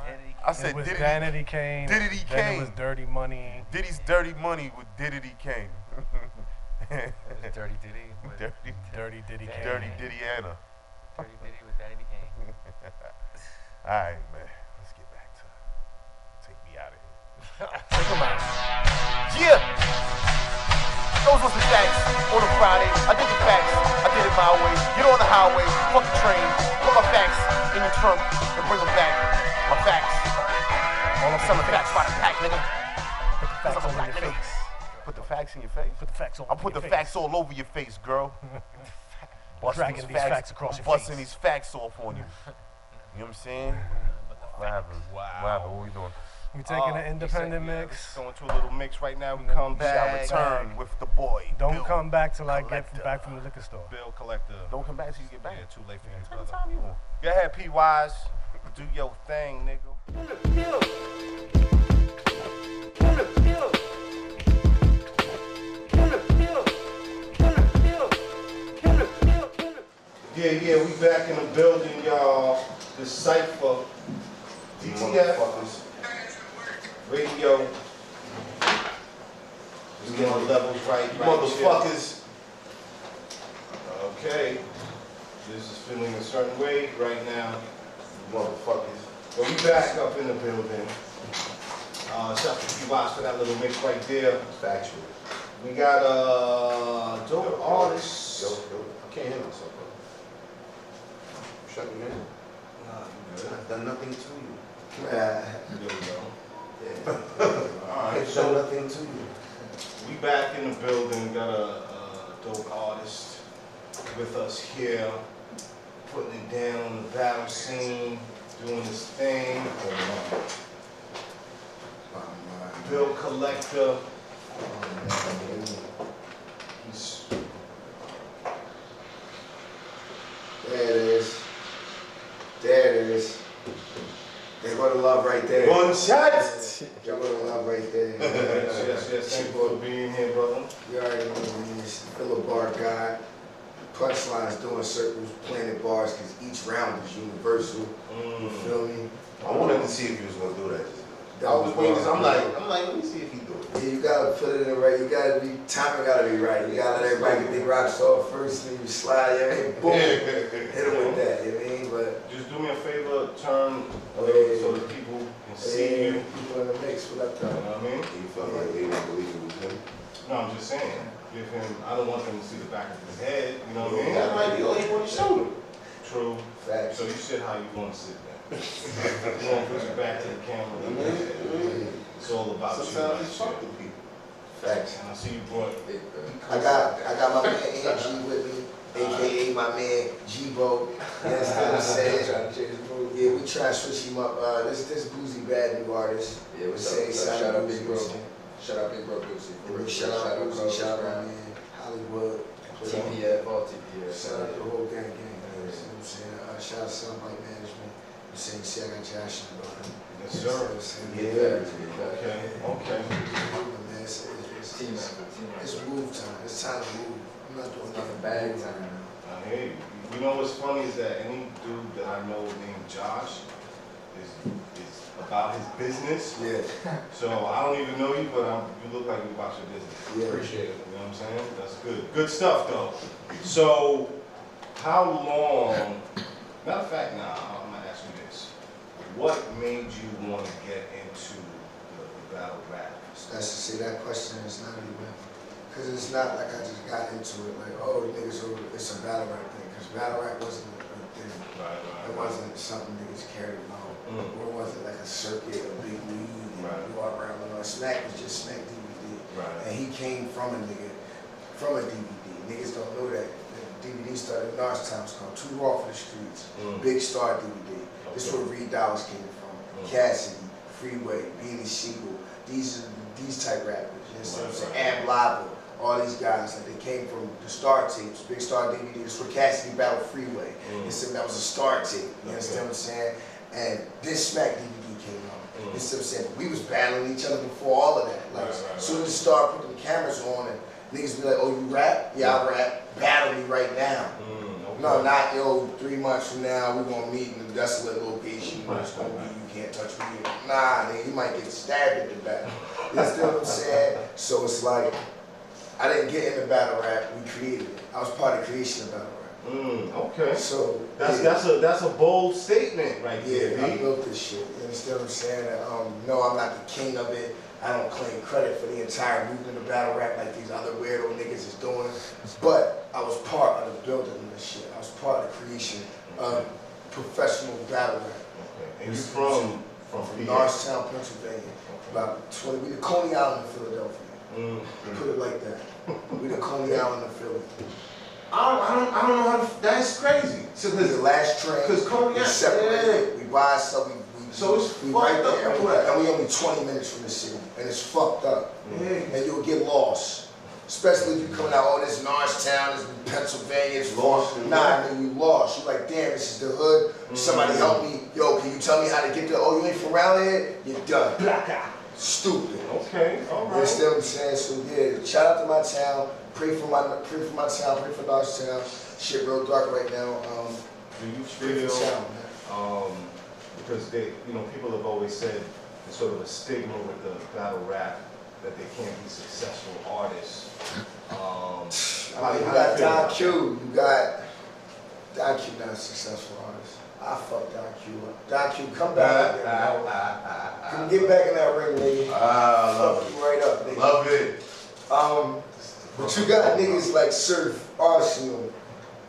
Danny, I It said was Diddy. Danity Kane. Diddy D. Then it was Kane. Dirty Money. Diddy's Dirty Money with Diddy D. Kane. It's Dirty Diddy with Dirty, Dirty Diddy Kane. Dirty Diddy-Anna. Dirty Diddy with Daddy Kane. All right, man. Let's get back to take me out of here. Check 'em out. Yeah. Those was the facts on a Friday. I did the facts. I did it my way. Get on the highway. Fuck the train. Put my facts in your trunk and bring them back. My facts. All I'm selling facts by the pack, nigga. Put the facts I'm a all in black your nigga. face. Put the facts in your face? Put the facts all I'll in put your the face. facts all over your face, girl. Dragging these facts across your busting face. these facts off on you. You know what I'm saying? What happened? Wow. What happened? What we doing? We taking an independent Let's mix. go into a little mix right now. We And then come we Shall back. return with the boy. Don't Bill. come back till I get Collector. back from the liquor store. Bill Collector. Don't come back till you get back. Yeah, too late for you, What brother. time you on? Go ahead, P. Wise. Do your thing, nigga. Yeah, we back in the building, y'all. DaCypha, DTF, radio. Just getting the levels right, You right. motherfuckers. Okay. This is feeling a certain way right now. Motherfuckers. But we back up in the building. Shout out to P-Watch for that little mix right there. Factual. We got dope artists. Yo, I can't hear myself, bro. Shut me in. Nah, you good. I've done nothing to you. There we go. Yeah. Alright, I've so done nothing to you. we back in the building. Got a dope artist with us here, putting it down on the battle scene, doing his thing. Bill Collector. He's There it is. There it is. They go to love right there. One shot. They go to love right there. yes. Thank you for being here, brother. You already know what it is. Fill a bar guy. Punchlines doing circles, planet bars, because each round is universal. You feel me? I wanted to see if he was gonna do that. I Double was waiting. bar. I'm like, let me see if he do it. Yeah, you gotta put it in right. You gotta be timing. Gotta be right. You gotta let everybody get their rocks off first, then you slide your head, boom, hit them with that. You know what I mean? But Just do me a favor, turn Yeah. so that people can see you. people in the mix. What up, You know though? what I mean? He felt like they didn't believe it was him. No, I'm just saying. Give him. I don't want them to see the back of his head. You know what I mean? That might be all he want to show them. True. Facts. So you sit how you want to sit there. You want to put your back to the camera. It's all about Sometimes you. it's fuck with people. Thanks. And I see you brought. I got my man AG with me, aka my man G-Bo. You understand what I'm saying? Yeah, we try to switch him up. This Boozy Bad new artist. Yeah, what's Say up? something Shout out to Big Bro. Houston. Shout out Big Bro Boosie. Shout out Boozy, shout out my man Hollywood. TPF, all TPF. Shout out the whole gang. You know what I'm saying? Shout out Sunlight Management. You see, I got Josh in the building. Yes, sir. Yeah. Okay. Man, Team effort. it's move time. It's time to move. I'm not doing nothing Bag bad. time. I hear you. You know what's funny is that any dude that I know named Josh is about his business. Yeah. So I don't even know you, but you look like you about your business. Yeah. Appreciate it. You know what I'm saying? That's good. Good stuff, though. So, how long? Matter of fact, I'm gonna ask you this: what made you want to get into the battle rap? That's to say that question is not even, because it's not like I just got into it like, oh, the niggas, it's a battle rap thing. Because battle rap wasn't a thing. It wasn't something niggas cared about. Or it wasn't like a circuit, a big league, and you walk around with Smack was just Smack DVD. And he came from a nigga, from a DVD. Niggas don't know that. The DVD started in Norristown, it's called Too Raw for the Streets. Big Star DVD. This is where Reed Dollars came from. Cassidy, Freeway, Beanie Siegel. These type rappers. You know what I'm saying? Ab Lava. All these guys, like they came from the Star tapes, Big Star DVD. This is where Cassidy battled Freeway. They said that was a Star tape. You understand what I'm saying? And this Smack DVD came out. You know what I'm saying? We was battling each other before all of that. Like, soon as the Star put the cameras on and niggas be like, oh, you rap? Yeah, I rap. Battle me right now. No, not, yo, 3 months from now, we're gonna meet in a desolate location. It's gonna be, you can't touch me. Nah, nigga, you might get stabbed at the battle. You understand what I'm saying? So it's like, I didn't get into battle rap, we created it. I was part of the creation of battle rap. Okay. So that's a bold statement right there. Yeah, I built this shit. You understand what I'm saying? No, I'm not the king of it. I don't claim credit for the entire movement of battle rap like these other weirdo niggas is doing. But I was part of the building of this shit. I was part of the creation of professional battle rap. Okay. And you from Norristown, Pennsylvania. About 20, we the Coney Island of Philadelphia. Put it like that. We the Coney Island of Philly. I don't know how to, that's crazy. So we the last train. Because Coney we Island, separated. We buy stuff. So it's we fucked right up. there, and we only 20 minutes from the city, and it's fucked up. And you'll get lost, especially if you coming out, oh, this Norristown, this Pennsylvania, it's lost. Nah, nigga, you lost. You like, damn, this is the hood. Somebody help me. Yo, can you tell me how to get there? Oh, you ain't from around here? You're done. Stupid. Okay, all right. You understand what I'm saying? So yeah, shout out to my town. Pray for my town. Pray for Norristown. Shit real dark right now. Do you Pray for feel? town, man. Because they, people have always said there's sort of a stigma with the battle rap that they can't be successful artists. I mean, you got Don Q. You got Don Q, not a successful artist. I fuck Don Q up. Don Q, come back in there. Come get back in that ring, nigga. Fuck you right up, nigga. Love it. But you got niggas like Surf, Arsenal,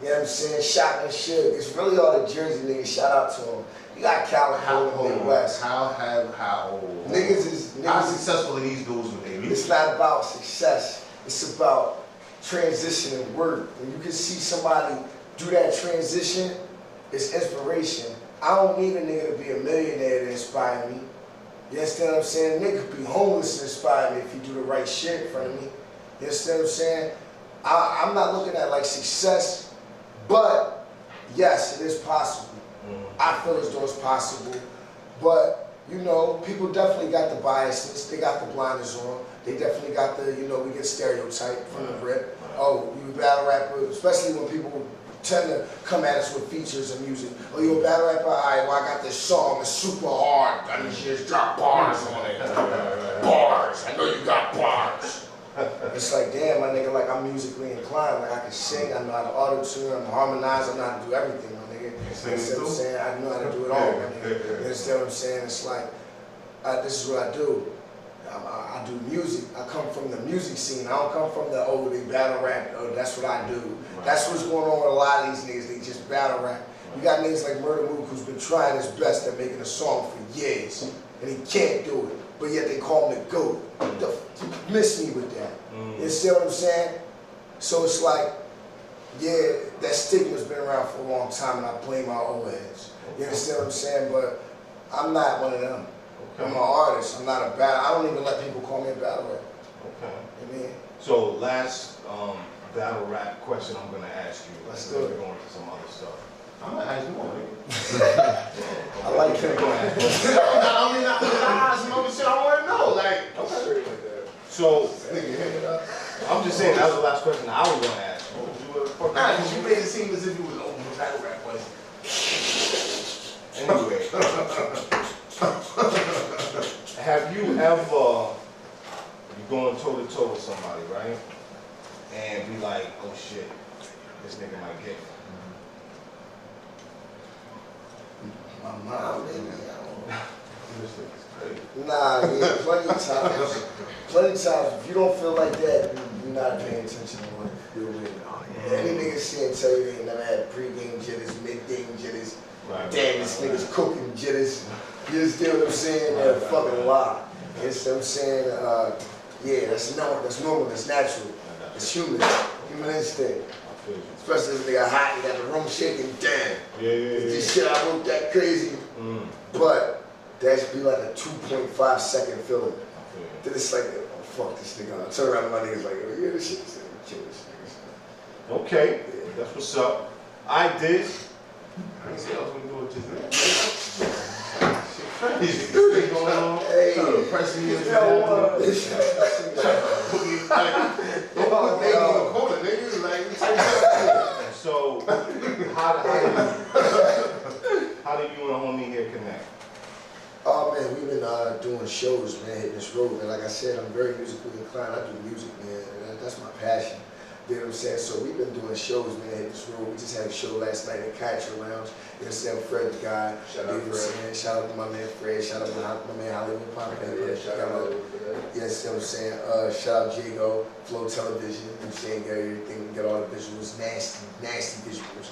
you know what I'm saying? Shot and shit. It's really all the Jersey niggas. Shout out to them. You got California, Midwest. How successful are these dudes with their music? It's not about success. It's about transition and work. When you can see somebody do that transition, it's inspiration. I don't need a nigga to be a millionaire to inspire me. You understand what I'm saying? A nigga could be homeless to inspire me if he do the right shit in front of me. You understand what I'm saying? I'm not looking at like success, but yes, it is possible. I feel as though it's possible, but you know, people definitely got the biases, they got the blinders on, they definitely got the, you know, we get stereotyped from the rip. Oh, you a battle rapper, especially when people tend to come at us with features of music. Oh, you a battle rapper? All right, well, I got this song, it's super hard. I need you to drop bars on it. Bars, I know you got bars. It's like, damn, my nigga, like I'm musically inclined. Like I can sing, I know how to auto-tune, I'm harmonize, I know how to do everything, my nigga. You understand what I'm saying? I know how to do it all, my nigga. You understand what I'm saying? It's like, this is what I do. I do music. I come from the music scene. I don't come from the, oh, they battle rap. Oh, that's what I do. That's what's going on with a lot of these niggas. They just battle rap. You got niggas like Murder Mook who's been trying his best at making a song for years, and he can't do it. but yet they call him the GOAT. You miss me with that. You see what I'm saying? So it's like, yeah, that stigma's been around for a long time, and I blame our old heads. You understand what I'm saying? But I'm not one of them. I'm an artist. I'm not a battle. I don't even let people call me a battle rapper. Okay. You mean? So last battle rap question I'm gonna ask you. Let's Go do it. into some other stuff. I'm gonna ask you more, nigga. I like him. I mean, I ask some other shit I wanna know. Like, Straight like that. so, I'm just saying that was the last question I was gonna ask. Nah, because you made it seem as if you was open for battle rap question. Anyway, have you ever, you going toe to toe with somebody, right? And be like, oh shit, this nigga might get me. My mom, baby. This nigga's crazy. Nah, yeah, plenty of times. Plenty of times, if you don't feel like that, you're not paying attention to what you're doing. Any nigga see and tell you they ain't never had pre-game jitters, mid-game jitters. Right, Damn, this nigga's cooking jitters. You understand what I'm saying? They're a fucking lie. You understand what I'm saying? Yeah, that's normal, that's natural. It's human instinct. Especially if they got hot, you got the room shaking, damn. Yeah. This shit I wrote that crazy. But that should be like a 2.5 second feeling. Then it's like, oh fuck this nigga. I turn around to my niggas like, oh yeah, this shit's kill this nigga. Okay, that's what's up. I did. I didn't say I was gonna do it just now. Shit crazy. Going on. Hey, Pressing you. you know what? Put me like, don't put me in the corner, nigga. Like, So, how do you and homie here connect? Oh man, we've been doing shows, man, hitting this road. And like I said, I'm very musically inclined. I do music, man. That's my passion. You know what I'm saying? So we've been doing shows, man, hitting this road. We just had a show last night at Katra Lounge. You know what I'm saying? Fred the guy. Shout out You know what I'm Fred. saying? Shout out to my man Fred. Shout out to my man Hollywood Pop. Yeah, shout out for that. Yes, you know what I'm saying? Shout out Jago, Flow Television. You know what I'm saying? Got everything, we got all the visuals, nasty visuals.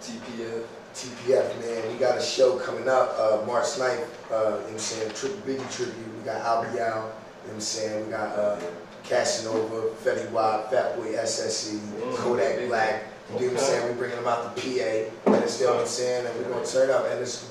TPF. TPF, man, we got a show coming up March 9th, you know what I'm saying, Biggie tribute. We got Albie Yao, you know what I'm saying, we got Casanova, Fetty Wap, Fatboy SSE, Kodak Black, you know what I'm saying, we're bringing them out to PA, you understand what I'm saying, and we're going to turn up, and it's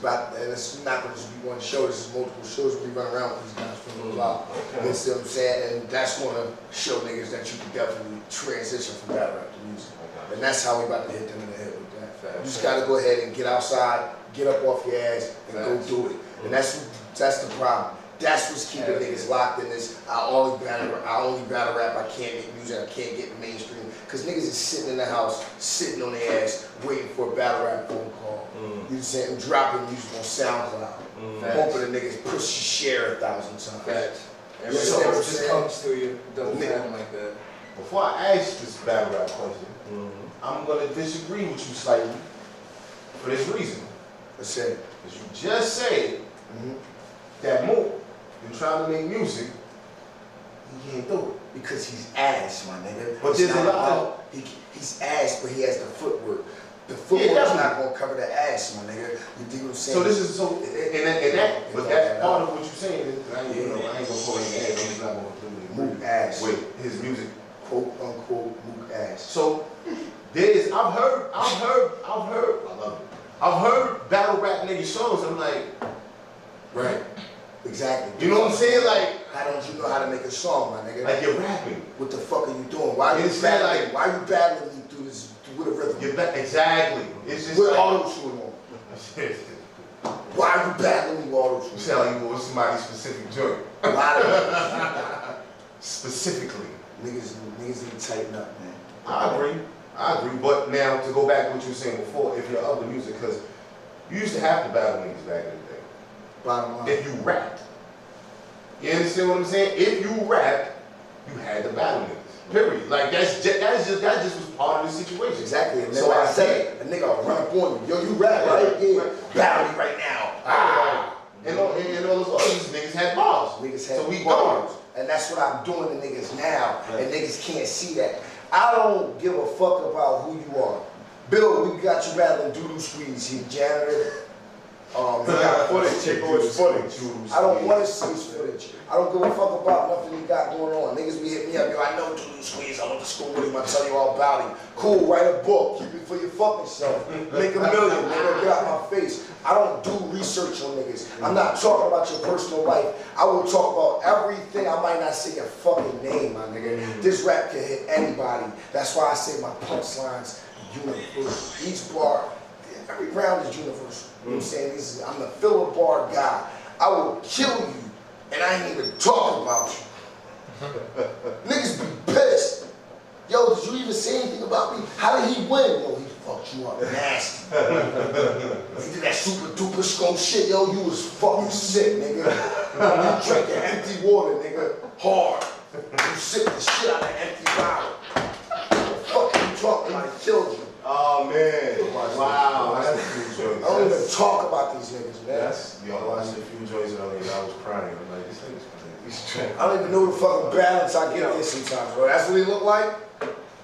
not going to just be one show, this is multiple shows we run around with these guys from the block, you understand what I'm saying, and that's going to show niggas that you can definitely transition from battle rap to music, and that's how we about to hit them in the head with that. You just gotta go ahead and get outside, get up off your ass, and go do it. And that's the problem. That's what's keeping niggas locked in this. I only battle rap. I can't make music. I can't get mainstream. Cause niggas is sitting in the house, sitting on their ass, waiting for a battle rap phone call. You know what I'm saying? Dropping music on SoundCloud, hoping the niggas push share 1,000 times. Facts. You understand what I'm It just saying? comes to you. It doesn't happen like that. Before I ask this battle rap question, I'm gonna disagree with you slightly for this reason. Let's say, Because you just said that Mook been trying to make music, he can't do it. because he's ass, my nigga. But It's there's a not lot about- he's ass, but he has the footwork. The footwork's definitely. not gonna cover the ass, my nigga. You dig what I'm saying? So this is but that's part of what you're saying. Is, I ain't gonna call him ass. I'm just not gonna completely Mook ass. with his music. Quote unquote Mook ass. So I've heard battle rap nigga shows. I'm like, Right. Exactly. you know what I'm saying? Like How don't you know how to make a song, my nigga? you're rapping. What the fuck are you doing? Why You you understand, battling? like- Why you battling me through this with a rhythm? Exactly. It's just With like, auto tune on. Why are you battling me with auto you tune? sound like you want somebody's specific joint. A lot of Specifically. niggas need to tighten up, man. I agree. But now to go back to what you were saying before, if you're other music, because you used to have to battle niggas back in the day. Bottom line. If you rapped. You understand what I'm saying? If you rapped, you had to battle niggas. Period. Like that just was part of the situation. Exactly. And So so I I said think- it. A nigga will run up on you. Yo, you rap, right? Yeah. Battle me right now. And all those others niggas had bars. Niggas had So we bars. go. And that's what I'm doing to niggas now. And niggas can't see that. I don't give a fuck about who you are. Bill, we got you battling Doodoo Squeeze. He janitor. He got footage. Check on his footage. I don't want to see his footage. I don't give a fuck about nothing he got going on. Niggas be hitting me up, yo, I know Doodoo Squeeze. I went to school with him. I tell you all about him. Cool, write a book. Keep it for your fucking self. Make $1 million, nigga. Get out my face. I don't do research on niggas. I'm not talking about your personal life. I will talk about everything. I might not say your fucking name, my nigga. This rap can hit anybody. That's why I say my punchlines universal. Each bar, every round is universal. You know what I'm saying? I'm the filler bar guy. I will kill you, and I ain't even talking about you. Niggas be pissed. Yo, did you even say anything about me? How did he win? Yo, he fucked you up nasty. He did that super duper skull shit. Yo, you was fucking sick, nigga. You drinking empty water, nigga. Hard. You sick the shit out of an empty bottle. What the fuck you talking about? He killed you. Oh man. Wow. That's a few joints. I don't even talk about these niggas, man. Yo, I watched a few joints earlier. I was crying. I'm like, this nigga's crazy. I don't even know the fucking balance I get there sometimes, bro. That's what he look like?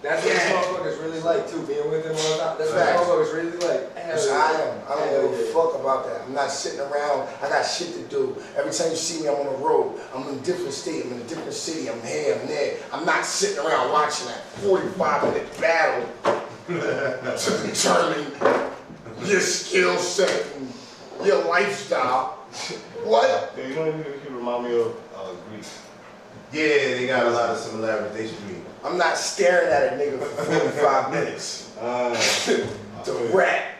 That's what motherfuckers really like too, being with them all the time. That's what motherfuckers really like. Yes, I am. I don't give a fuck about that. I'm not sitting around. I got shit to do. Every time you see me, I'm on the road. I'm in a different state. I'm in a different city. I'm here. I'm there. I'm not sitting around watching that 45-minute battle to determine your skill set and your lifestyle. What? You know, you remind me of Greece. Yeah, they got a lot of similarities. They should be. I'm not staring at a nigga for 45 minutes to rap.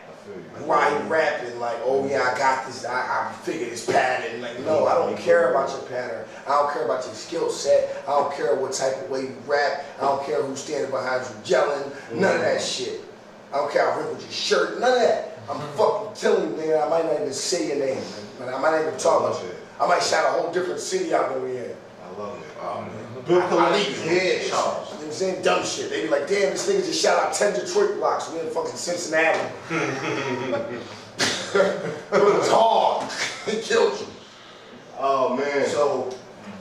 Why he rapping like, oh yeah, I got this, I figured this pattern. Like, no, I don't care about your pattern. I don't care about your skill set. I don't care what type of way you rap. I don't care who's standing behind you yelling. None of that shit. I don't care how wrinkled your shirt. None of that. I'm fucking telling you, nigga, I might not even say your name. I might not even talk about it. I might shout a whole different city out there we in. I love it. Bill Collector's head, Charles. You know what I'm saying? Dumb shit. They be like, damn, this nigga just shot out 10 Detroit blocks. We in fucking Cincinnati. It was hard. He killed you. Oh, man. So,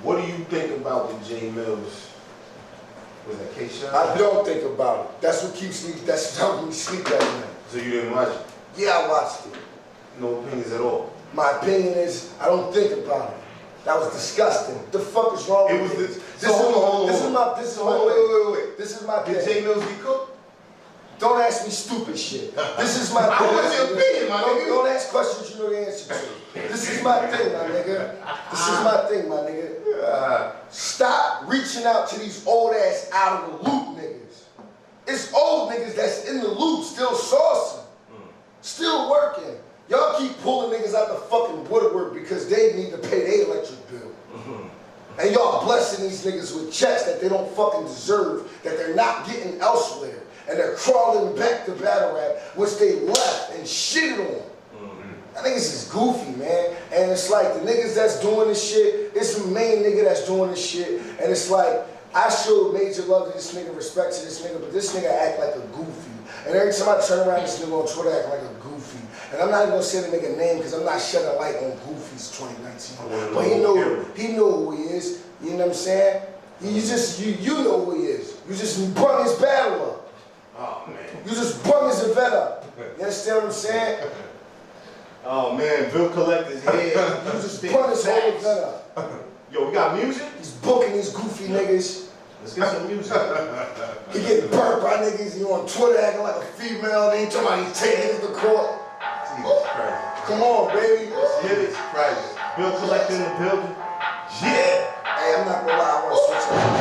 what do you think about the J Mills? Was that K-Shot? I don't think about it. That's what keeps me, that's helping me sleep at night. So you didn't watch it? Yeah, I watched it. No opinions at all? My opinion is, I don't think about it. That was disgusting. The fuck is wrong with It was this? so hold on. Wait. This is my Did thing. J Mills be cooked? Don't ask me stupid shit. This is my thing. I want your opinion, my nigga. Don't ask questions you know the answer to. This is my thing, my nigga. This is my thing, my nigga. Stop reaching out to these old ass out of the loop niggas. It's old niggas that's in the loop still saucing, still working. Y'all keep pulling niggas out the fucking woodwork because they need to pay their electric bill. And y'all blessing these niggas with checks that they don't fucking deserve, that they're not getting elsewhere. And they're crawling back to battle rap, which they left and shitted on. I think this is goofy, man. And it's like the niggas that's doing this shit, it's the main nigga that's doing this shit. And it's like, I showed major love to this nigga, respect to this nigga, but this nigga act like a goofy. And every time I turn around, this nigga on Twitter act like a goofy. And I'm not even gonna say the nigga name because I'm not shedding light on goofies 2019. But he know who he is. You know what I'm saying? You know who he is. You just brung his battle up. Oh, man. You just brung his event up. You understand what I'm saying? Oh, man. Bill Collector's head. You just brung his whole event up. Yo, we got music? He's booking these goofy niggas. Let's get some music. He getting burnt by niggas. You on Twitter acting like a female. They ain't talking about he's taking niggas to court. Jesus Christ. Come on, baby. Jesus Christ. Bill Collector in the building. Yeah. Hey, I'm not gonna lie. I want to switch up.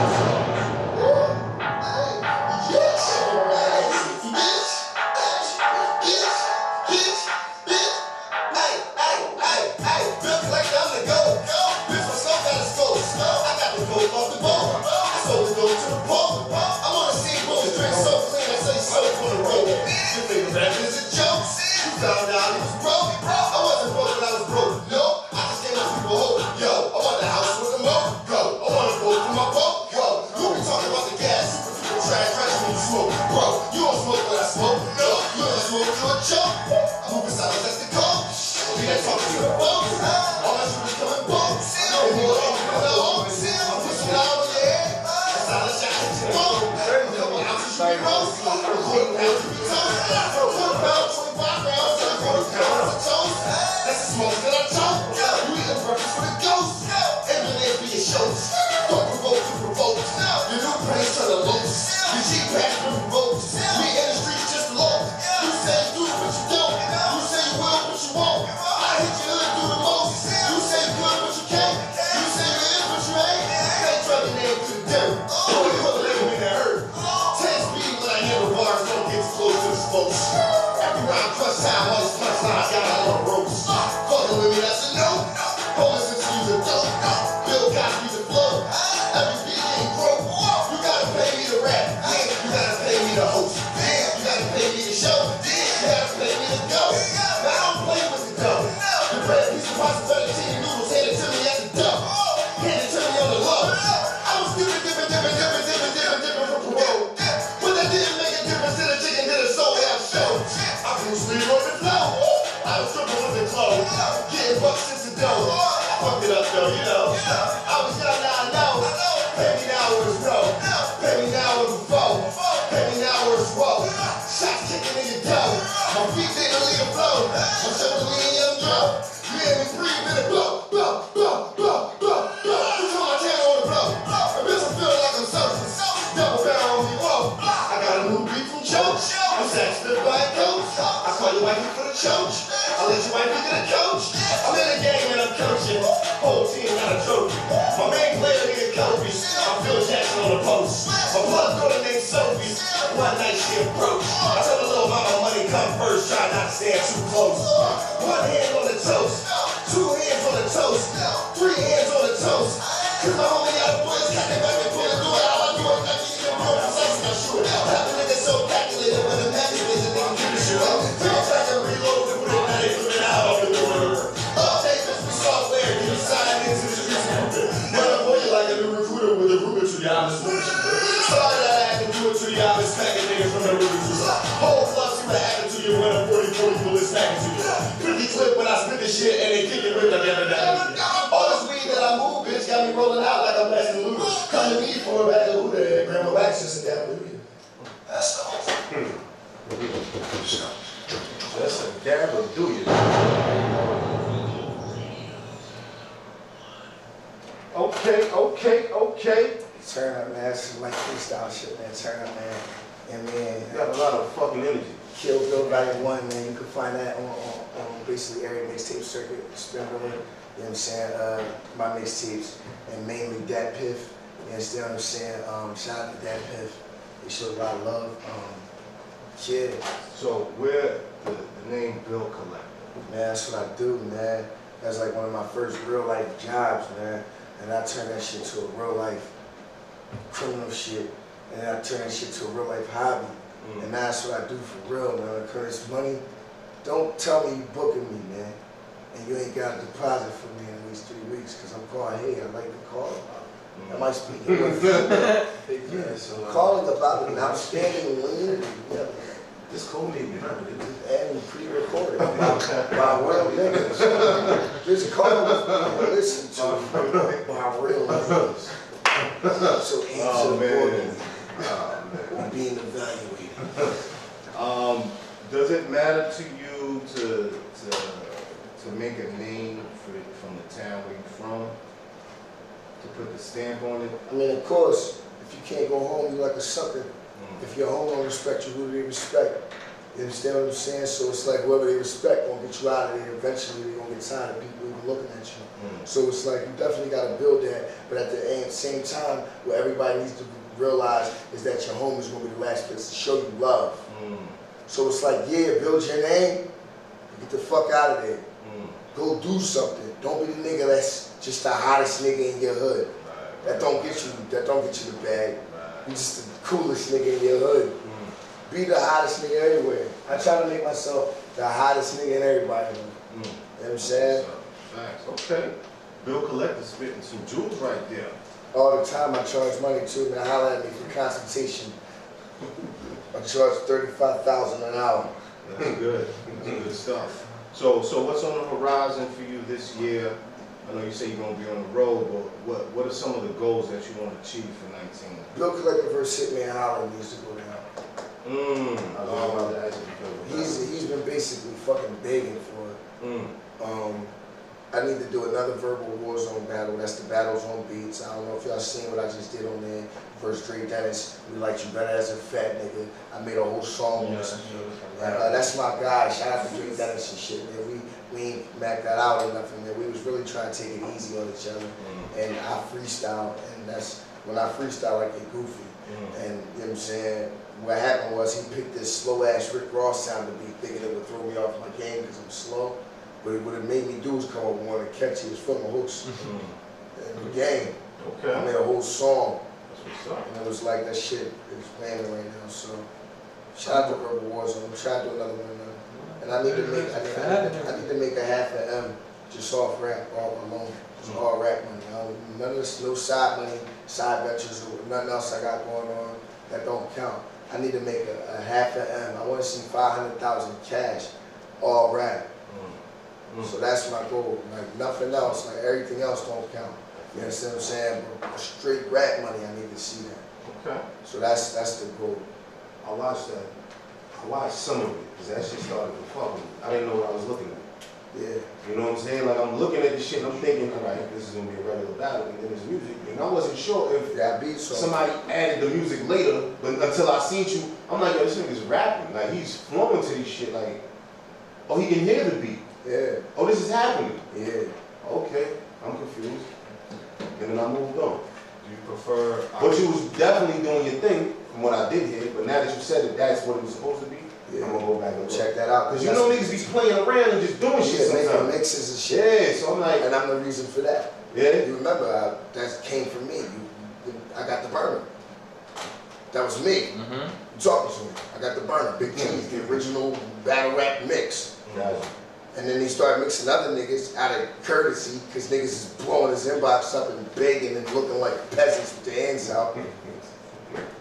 Found out he was broke. I wasn't broke when I was broke. No, I just came up people hope. Yo, I want the house with the moat. Go, I want to go through my boat. Yo, you be talking about the gas. Super trash when you smoke. Bro, you don't smoke when I smoke. No, you don't smoke, you a joke. I'm moving silent, that's the code. We ain't talking to the folks. All my shooters coming bones. No more in the home. I'm pushing out on your head. Silent shot hit your phone. A couple ounces you be roast. A quarter pound you be toast. 20 pounds, 25 rounds. 40 pounds of toast. That's the smoke that I told. You eating breakfast with a ghost. And your name be a show. Don't provoke to provoke. Your new brains turn to loose. Your G-Pack been provoked. Me in the streets just low. You say you do, but you don't. You say you will, but you won't. I hit your hood, do the most. You say you good, but you can't. You say you is, but you ain't. Can't drop your name to the dirt. Put a label in that hurt. 10 speed when I hear the bars, don't get too close to the spokes. Every round crush time, all these punchlines got all on ropes. Fucking with me, that's a no. Hold listen to you, a dope. Bill Cosby's a flow. Every beat ain't broke. You gotta pay me to rap. You gotta pay me to host. You gotta pay me to show. You gotta pay me to go. Now I don't play with the dough. The bread piece of pasta, 13 noodles, hand it to me at the dough. Hand it to me on the low. I was dipping from parole. But that didn't make a difference to the chicken that is sold out show. I flew sleep on the flow. I was tripping with the clothes. Getting bucks since the dough. Fucked it up though, you know. I was young, now I know. Pay me now or it's no. Pay me now or it's foe. Pay me now or it's woe. Shots kicking in your dough. My feet didn't leave the flow. My shoulder lean young drum. You hear me breathe in the blow. Blow, blow, blow, blow, blow. You turn my channel on the blow. A bitch feel like I'm surfing. Double barrel on me, whoa. I got a new beat from Choke. I'm sacked spit by a coach. I call your wifey for the choke. I let your wifey get a coach. I'm in the game and I'm coaching. Whole team got a trophy. My main player nigga Kobe. I'm Phil Jackson on the post. My blood daughter named Sophie. One night she approached. I told her little mama money come first. Try not to stand too close. One hand on the toast. Two hands on the toast. Three hands on the toast. Cause my homie got a boys got their back and pull it through it. All I do is like you can real precise and I shoot it. Have the nigga so calculated when the magic is a nigga keep it shoot up. Take back and reload and put it down and put it out of the door. Update this new software, get you signed into the streets. Run up on you like a new recruiter with a Ruger to the honest. Sorry that I had to do it to you. I've been smacking niggas from the Ruger to you. Whole club see what happened to you when a 40-40 bullet smacking to you. 50 clip when I spit this shit and they kick it with the other day. All this weed that I move, bitch, got me rolling out like I'm blasting loot. Come to me for a bag of Huda and grandma wax just a damn movie. That's all. That's a dab of do you. Okay. Turn up, man. This is like freestyle shit, man. Turn up, man. And man, You got a lot of fucking energy. Kill Bill Volume 1, man. You can find that on basically every mixtape circuit. Spin Bill, you know what I'm saying? My mixtapes, and mainly DaCypha. You understand what I'm saying? Shout out to DaCypha. They showed a lot of love. Yeah. So where the name Bill Collector? Man, that's what I do, man. That's like one of my first real life jobs, man. And I turned that shit to a real life criminal shit. And then I turned that shit to a real life hobby. And that's what I do for real, man. Because money, don't tell me you booking me, man. And you ain't got a deposit for me in at least 3 weeks. Because I'm calling, hey, I'd like to call about it. Am I speaking with you? Yeah, so calling about an outstanding lien. Yeah. This code name, you know, And pre-recorded by real niggas. This call was being listened to by real niggas. So answer accordingly. We're being evaluated. Does it matter to you to make a name from the town where you're from? To put the stamp on it? I mean, of course, if you can't go home, you're like a sucker. If your home don't respect you, who do they respect? You understand what I'm saying? So it's like whoever they respect gonna get you out of there. Eventually, they're gonna get tired of people even looking at you. So it's like you definitely gotta build that, but at the same time, what everybody needs to realize is that your home is gonna be the last place to show you love. So it's like, yeah, build your name, get the fuck out of there. Go do something. Don't be the nigga that's just the hottest nigga in your hood. That don't get you the bag. You just the coolest nigga in your hood. Be the hottest nigga everywhere. I try to make myself the hottest nigga in everybody. You know what I'm saying? Facts. Okay. Bill Collector spitting some jewels right there. All the time I charge money too, man. Holler at me for consultation. I charge $35,000 an hour. That's good. That's good stuff. So what's on the horizon for you this year? I know you say you're gonna be on the road, but what are some of the goals that you want to achieve for 19? Bill Collector versus Hitman Holler needs to go down. I was about to ask you. He's been basically fucking begging for it. I need to do another verbal war zone battle. That's the Battles on Beats. I don't know if y'all seen what I just did on there. First Dre Dennis, we liked you better as a fat nigga. I made a whole song on this. That's my guy. Shout out to Dre Dennis and shit, man. We ain't mapped that out or nothing, man. We was really trying to take it easy on each other. And I freestyle, and that's when I freestyle, I get goofy. And you know what I'm saying? What happened was he picked this slow ass Rick Ross sound to be thinking it would throw me off my game because I'm slow. But what it made me do is come up with one of the catchiest fucking hooks in the game. Okay. I made a whole song. That's what's up. And it was like that shit is playing right now. So shout out to Verbal Warzone. I'm trying to do another one now. And I need to make I need to make a half an M just off rap all alone. Just all rap money. None of this, no side money, side ventures or nothing else I got going on that don't count. I need to make a half an M. I want to see 500,000 cash, all rap. So that's my goal. Like nothing else. Like everything else don't count. You understand what I'm saying? But straight rap money, I need to see that. Okay. So that's the goal. I watched that. I watched some of it because that shit started to fuck with me. I didn't know what I was looking at. Yeah. You know what I'm saying? Like I'm looking at this shit and I'm thinking, all right, this is gonna be a regular battle, and then there's music. And I wasn't sure if That beat song. somebody added the music later, but until I seen you, I'm like, yo, this nigga's rapping. Like he's flowing to this shit. Like, oh, he can hear the beat. Yeah. Oh, this is happening. Yeah. Okay, I'm confused. And then I moved on. Do you prefer? But you was definitely doing your thing from what I did hear. But now that you said that that's what it was supposed to be, Yeah. I'm gonna go back and Check that out. Because you know niggas be playing around and just doing shit making sometimes. mixes and shit. Yeah, so I'm like, And I'm the reason for that. yeah. You remember, that came from me. I got the burner. That was me. You talking to me. I got the burner. Big T's, the original battle rap mix. Gotcha. And then he started mixing other niggas out of courtesy, because niggas is blowing his inbox up and begging and looking like peasants with their hands out.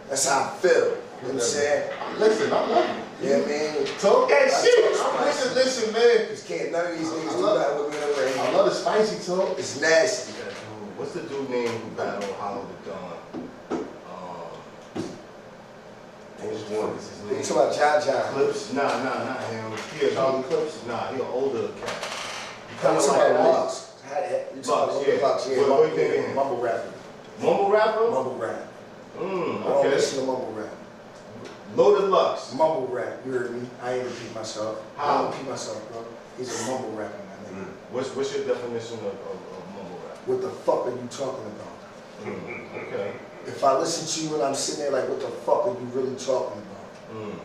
That's how I feel. You know what I'm saying? Listen, I'm loving it. Yeah, man. Talk that I shit. talk I'm spicy. listen, man. Cause can't none of these niggas I do love- that with me in the ring. I love the spicy talk. It's nasty. What's the dude name who battled Hollow the Dawn? Which one? What's his You name? talking about John John. Clips? Nah, not him. He a Charlie Clips? Nah, he an older cat. You talking about Lux. You Lux, talking yeah. about Lux, yeah. What you thinking? Mumble rapper. Mumble rapper? Mumble rap. I don't Okay. listen to mumble rap. Loaded Lux. Mumble rap, you heard me? I ain't repeat myself. I How? don't repeat myself, bro. He's a mumble rapper, my nigga. What's your definition of mumble rap? What the fuck are you talking about? Okay. If I listen to you and I'm sitting there like, what the fuck are you really talking about?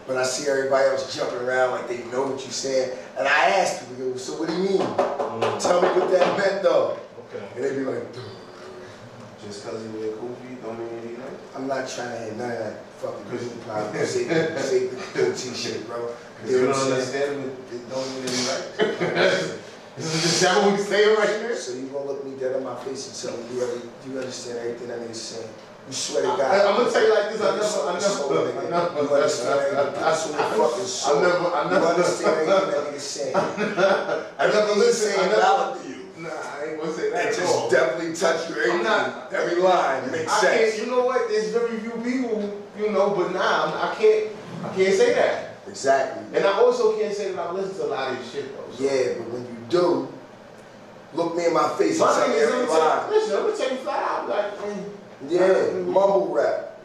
But I see everybody else jumping around like they know what you're saying. And I ask people, so what do you mean? Tell me what that meant though. Okay. And they be like, dude, Just because he wear goofy don't mean he nice. I'm not trying to hear none of that fucking crazy pop. Say the goatee shit, bro. Because you don't understand him, it don't mean he nice. Is that what we saying right here? So you gonna look me dead in my face and tell me you understand everything that nigga's saying. You swear to God. I'm gonna tell you like this, I never. You understand everything. That's what the fuck is so. I never. You understand everything that nigga's saying. I never listen. I never. Valid to you. Nah, I ain't gonna say that It at all. just definitely touch you. I'm not- Every line makes I sense. can't. You know what? There's very few people, you know, but nah, I can't say that. Exactly. And I also can't say that I listen to a lot of this shit though. So. Yeah, but when you do, look me in my face and My tell thing me is, every line. listen, I'm gonna tell you flat out, like, Yeah, mumble rap.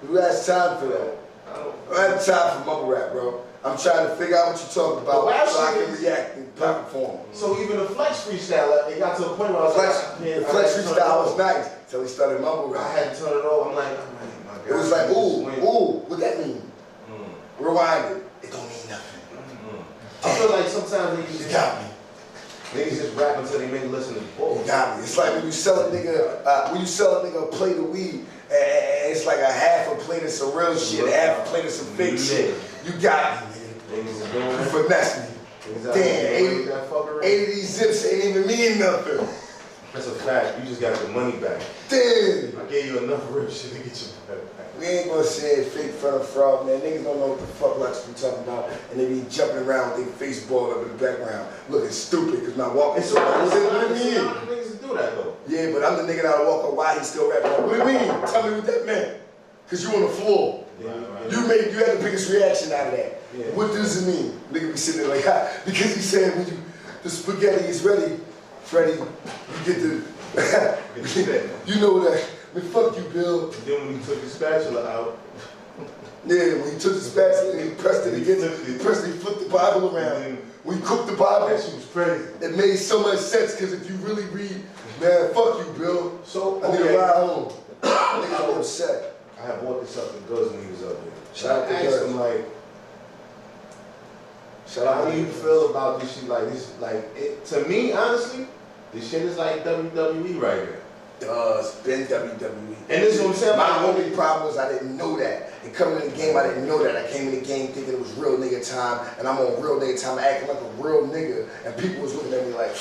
Who has time for that? I don't have time for mumble rap, bro. I'm trying to figure out what you're talking about But so I can actually- react in perfect form. So even the flex freestyle, it got to a point where I was Flex, like, man, the I flex had to turn it freestyle was off. nice until he started mumble I rap. had to turn it off. I'm like, my It was like, ooh, what that mean? Mm. Rewind it. It don't mean nothing. I feel like sometimes niggas You just, got me. niggas just rap until they make you listen to the You bull. got me. It's like when you sell a nigga, a plate of weed, and it's like a half a plate of some real shit, half a plate of some fake shit. You got me, Niggas is doing nigga. You that. finesse me. Niggas out Damn, here 80 doing that fuckery. 80 of these zips ain't even mean nothing. That's a fact. You just got your money back. Damn. I gave you enough real shit to get your money back. We ain't gonna say it fake front of fraud, man. Niggas don't know what the fuck Lux be talking about. And they be jumping around with their face balled up in the background, looking stupid because my walking It's so a lot of what do you mean? niggas that do that though. Yeah, but I'm the nigga that'll walk up why he still rapping. What do you mean? Tell me what that meant. Cause you on the floor. Yeah, You had the biggest reaction out of that. Yeah. What does it mean? Nigga be sitting there like, ha, because he said when you the spaghetti is ready. Freddie, you get the, you know that. Man, fuck you, Bill. And then when he took the spatula out, Yeah, when he took the spatula and he pressed it against, he flipped the Bible around. When he cooked the Bible, that shit was crazy. it made so much sense because if you really read, man, fuck you, Bill. So, I need a ride home. Niggas were upset. I had bought this up to Gus when he was up there. Shout out to I asked Gus. him, like, Shout out how to do you you. feel about this shit? Like, this, like, it, to me, honestly, this shit is like WWE right here. It's been WWE. And this is what I'm saying. My only problem was I didn't know that. And coming in the game, I didn't know that. I came in the game thinking it was real nigga time, and I'm on real nigga time, acting like a real nigga, and people was looking at me like,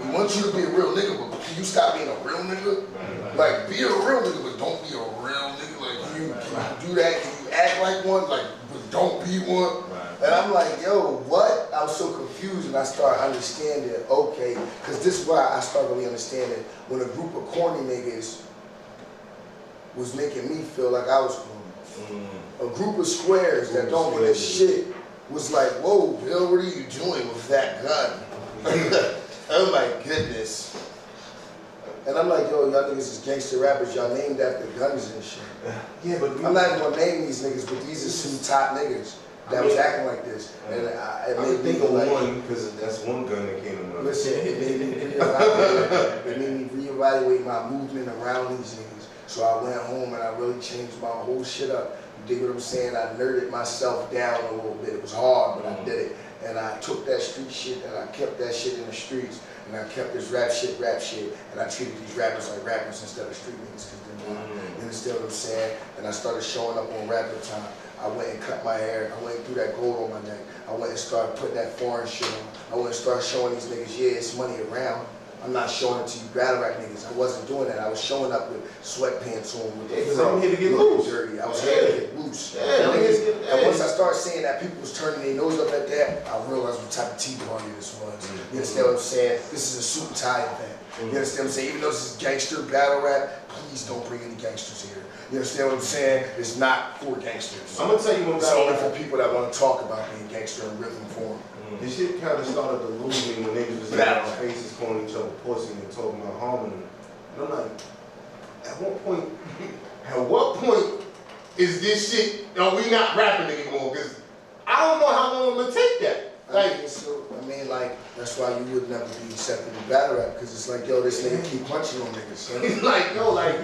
we want you to be a real nigga, but can you stop being a real nigga? Like, be a real nigga, but don't be a real nigga. Like, can you do that? Can you act like one? Like, but don't be one? And I'm like, yo, what? I was so confused, and I started understanding, okay, because this is why I started really understanding when a group of corny niggas was making me feel like I was corny. A group of squares that don't give a shit was like, whoa, Bill, what are you doing with that gun? Oh my goodness. And I'm like, yo, y'all niggas is gangster rappers, y'all named after guns and shit. Yeah, but I'm not even gonna name these niggas, but these are some top niggas that was acting like this. And it I made me think of like, one because that's one gun that came to mind. listen, it made me reevaluate my movement around these niggas. So I went home and I really changed my whole shit up. You dig what I'm saying? I nerded myself down a little bit. It was hard, but I did it. And I took that street shit and I kept that shit in the streets. And I kept this rap shit. And I treated these rappers like rappers instead of street niggas. You understand what I'm saying? And I started showing up on Rapper Time. I went and cut my hair. I went and threw that gold on my neck. I went and started putting that foreign shit on. I went and started showing these niggas, yeah, it's money around. I'm not showing it to you battle rap niggas. I wasn't doing that. I was showing up with sweatpants on, with the because I'm here to get loose. dirty. I was here to get loose. Yeah, And once I started seeing that people was turning their nose up at that, I realized what type of tea party this was. You understand what I'm saying? This is a suit and tie event. You understand what I'm saying? Even though this is gangster battle rap, please don't bring any gangsters here. You understand what I'm saying? It's not for gangsters. I'm gonna tell you one It's only battle for people that want to talk about being gangster in rhythm form. This shit kind of started to lose me when niggas was in our faces calling each other pussy and talking about harming them. And I'm like, at what point is this shit, are we not rapping anymore? Because I don't know how long I'm gonna take that. Like, that's why you would never be accepted in battle rap, because it's like, yo, this nigga keep punching on niggas. it's like, yo, like,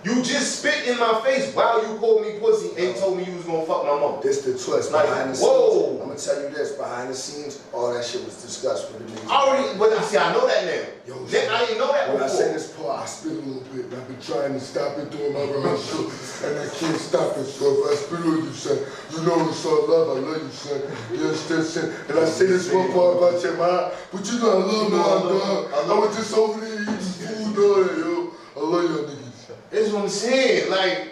you just spit in my face while you called me pussy and told me you was gonna fuck my mom. This the twist. Like, behind the whoa. scenes, I'm gonna tell you this, behind the scenes, all that shit was discussed with the niggas. I know that now. Yo, I didn't know that when before. I say this part, I spit a little bit, and I've been trying to stop it doing my rhyme show, and I can't stop it, so if I spit on you, son, you know it's all love, I love you, son, you understand, son, and I say this one part about your mind, but you know I love my dog, I was just over there eating food, dog, yo, I love y'all niggas. That's what I'm saying, like,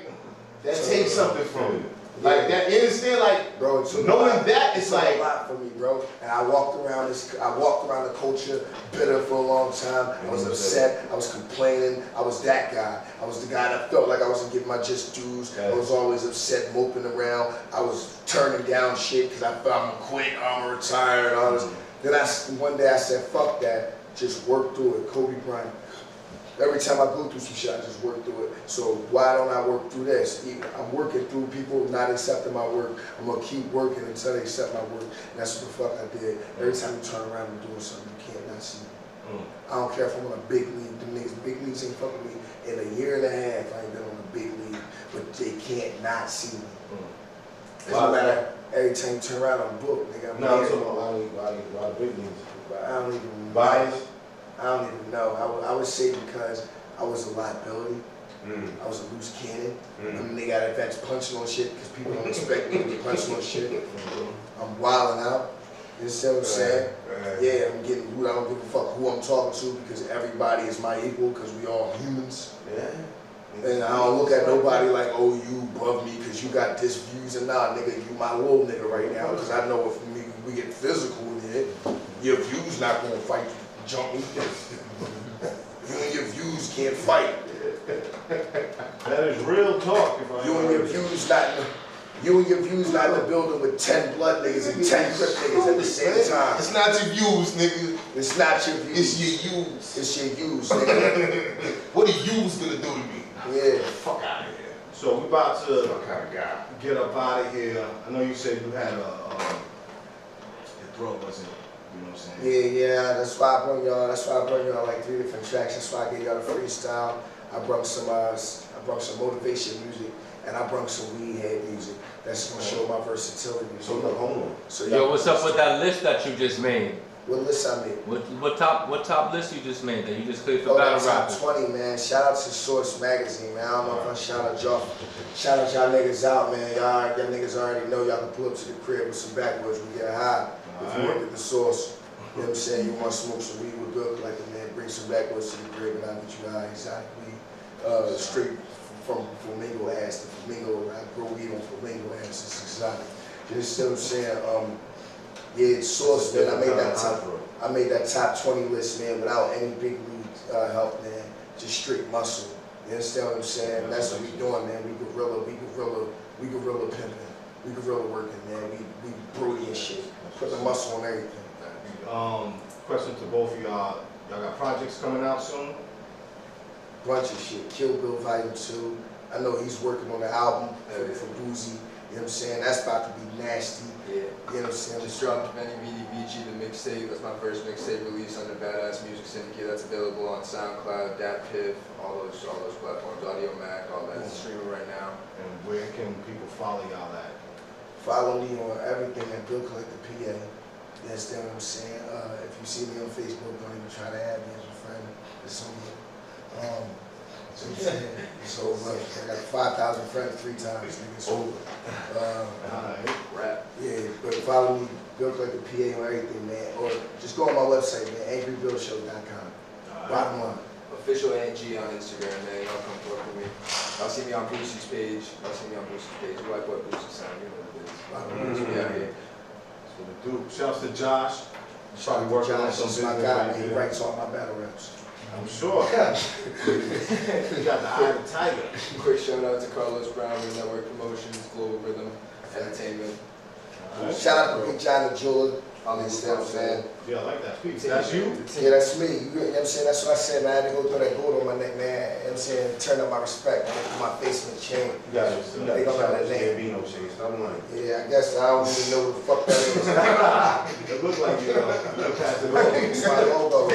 that takes something from you. Like, that, you understand, like, bro, knowing that, it's like a lot for me, bro. And I walked around the culture bitter for a long time. I was upset. I was complaining. I was that guy. I was the guy that felt like I wasn't getting my just dues. I was always upset, moping around. I was turning down shit because I felt I'm gonna quit, I'm gonna retire, and all this. Then one day I said, fuck that. Just work through it. Kobe Bryant. Every time I go through some shit, I just work through it. So why don't I work through this? I'm working through people not accepting my work. I'm gonna keep working until they accept my work. And that's what the fuck I did. Every time you turn around and doing something, you can't not see me. I don't care if I'm on a big league. The niggas, big leagues ain't fucking me. In a year and a half, I ain't been on a big league, but they can't not see me. It doesn't matter. Every time you turn around, I'm booked. Nigga, I'm talking about why the big leagues. But I don't even bias. I don't even know. I would say because I was a liability. I was a loose cannon. I mean, they got advanced punching on shit because people don't expect me to be punching on shit. I'm wilding out. You understand what I'm saying? Yeah, I'm getting rude. I don't give a fuck who I'm talking to because everybody is my equal because we all humans. And I don't look at nobody like, oh, you above me because you got this views. And nah, nigga, you my little nigga right now because I know if we get physical in here, your views not going to fight you. Jump me. You and your views can't fight. That is real talk. You and your views not. You and your views not in the building with 10 blood niggas and 10 crip niggas at the same time. It's not your views, nigga. It's not your views. It's your use. It's your use, nigga. What are yous gonna do to me? Yeah. Fuck out of here. So we about to What kind of guy? get up out of here. I know you said you had your throat wasn't, you know what I'm saying? Yeah, that's why I brought y'all like 3 different tracks. That's why I gave y'all the freestyle. I brought some motivation music, and I brought some weed head music. That's gonna show my versatility. So look, hold on. So Yo, what's up with that list that you just made? What list I made? What top list you just made that you just cleared for Oh, battle that top rappers? 20, man. Shout out to Source Magazine, man. I don't know if I shout out y'all niggas out, man. Y'all niggas already know y'all can pull up to the crib with some backwoods. We get high. If you work at the Source, you know what I'm saying? You want to smoke some weed with Bill Collector, man. Bring some backwoods to the crib and I'll get you high exotic weed. Straight from flamingo ass to flamingo. I grow weed on flamingo ass. It's exotic. You understand what I'm saying? Yeah, it's Source, man. I made that top 20 list, man, without any big league help, man. Just straight muscle. You understand what I'm saying? That's what we doing, man. We gorilla pimping. We gorilla working, man. We broody and shit. Put the muscle on everything. Question to both of y'all. Y'all got projects coming out soon? Bunch of shit. Kill Bill Volume 2. I know he's working on the album for Boozy. You know what I'm saying? That's about to be nasty. Yeah. You know what I'm saying? Just dropped Benny VDVG, the mixtape. That's my first mixtape release under Badass Music Syndicate. That's available on SoundCloud, DaCypha, all those platforms, Audio Mac, all that. It's streaming right now. And where can people follow y'all at? Follow me on everything at Bill Collector PA. You understand what I'm saying? If you see me on Facebook, don't even try to add me as a friend. It's over. So I got 5,000 friends 3 times, nigga. It's over. Rap. Yeah, but follow me, Bill Collector PA on everything, man. Or just go on my website, man, angrybillshow.com. Bottom line. Official ANG on Instagram, man. Y'all come talk with me. Y'all see me on Boosie's page. You like what Boosie sound, you know what it is. We out here. That's what it do. Shouts to Josh. Shout out to Josh, that's my guy, man. He writes all my battle raps. I'm sure. You got the eye of the tiger. Quick shout out to Carlos Brown with Network Promotions, Global Rhythm Entertainment. Shout out to Big John the Jeweler. You understand what I'm saying? Yeah, I like that piece. That's you? Yeah, that's me. You know what I'm saying? That's what I said, man. I had to go through that gold on my neck, man. You know what I'm saying? Turn up my respect. I put my face in the chain. You got They don't know that name. Gambino shade. Stop lying. Yeah, I guess I don't even know what the fuck that is. It looks like you know. You pass it over. It's my logo.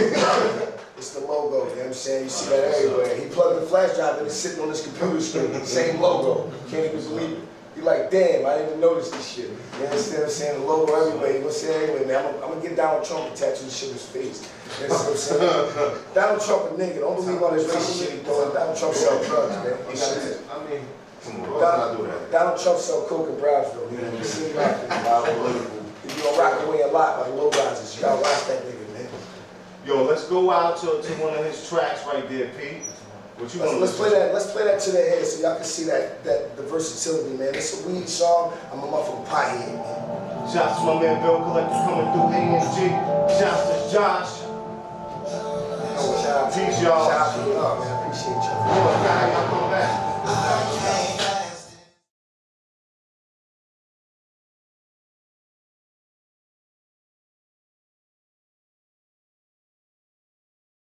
It's the logo, you know what I'm saying? You see that everywhere. He plugged the flash drive and it's sitting on his computer screen. Same logo. Can't even believe it. You're like, damn, I didn't even notice this shit. You understand what I'm saying? The logo everywhere. You gonna say anyway, man. I'm gonna get Donald Trump and tattoo this shit on his face. You know what I'm saying? Donald Trump a nigga. Don't believe all this racist shit he doing. Donald Trump sell drugs, man. I mean, come on, Donald, let's not do that. Donald Trump sell coke in Brownsville. You know, you see him out there. You gonna rock away a lot by the low rises. You gotta watch that nigga, man. Yo, let's go out to one of his tracks right there, Pete. What you want? Let's play that to their head so y'all can see that the versatility, man. It's a weed song. I'm a motherfucking pothead, man. Shouts to my man Bill Collector coming through ANG. Shouts to Josh. Shout out to Peace, y'all. Shout out to y'all, man. I appreciate y'all. Yo, guy, y'all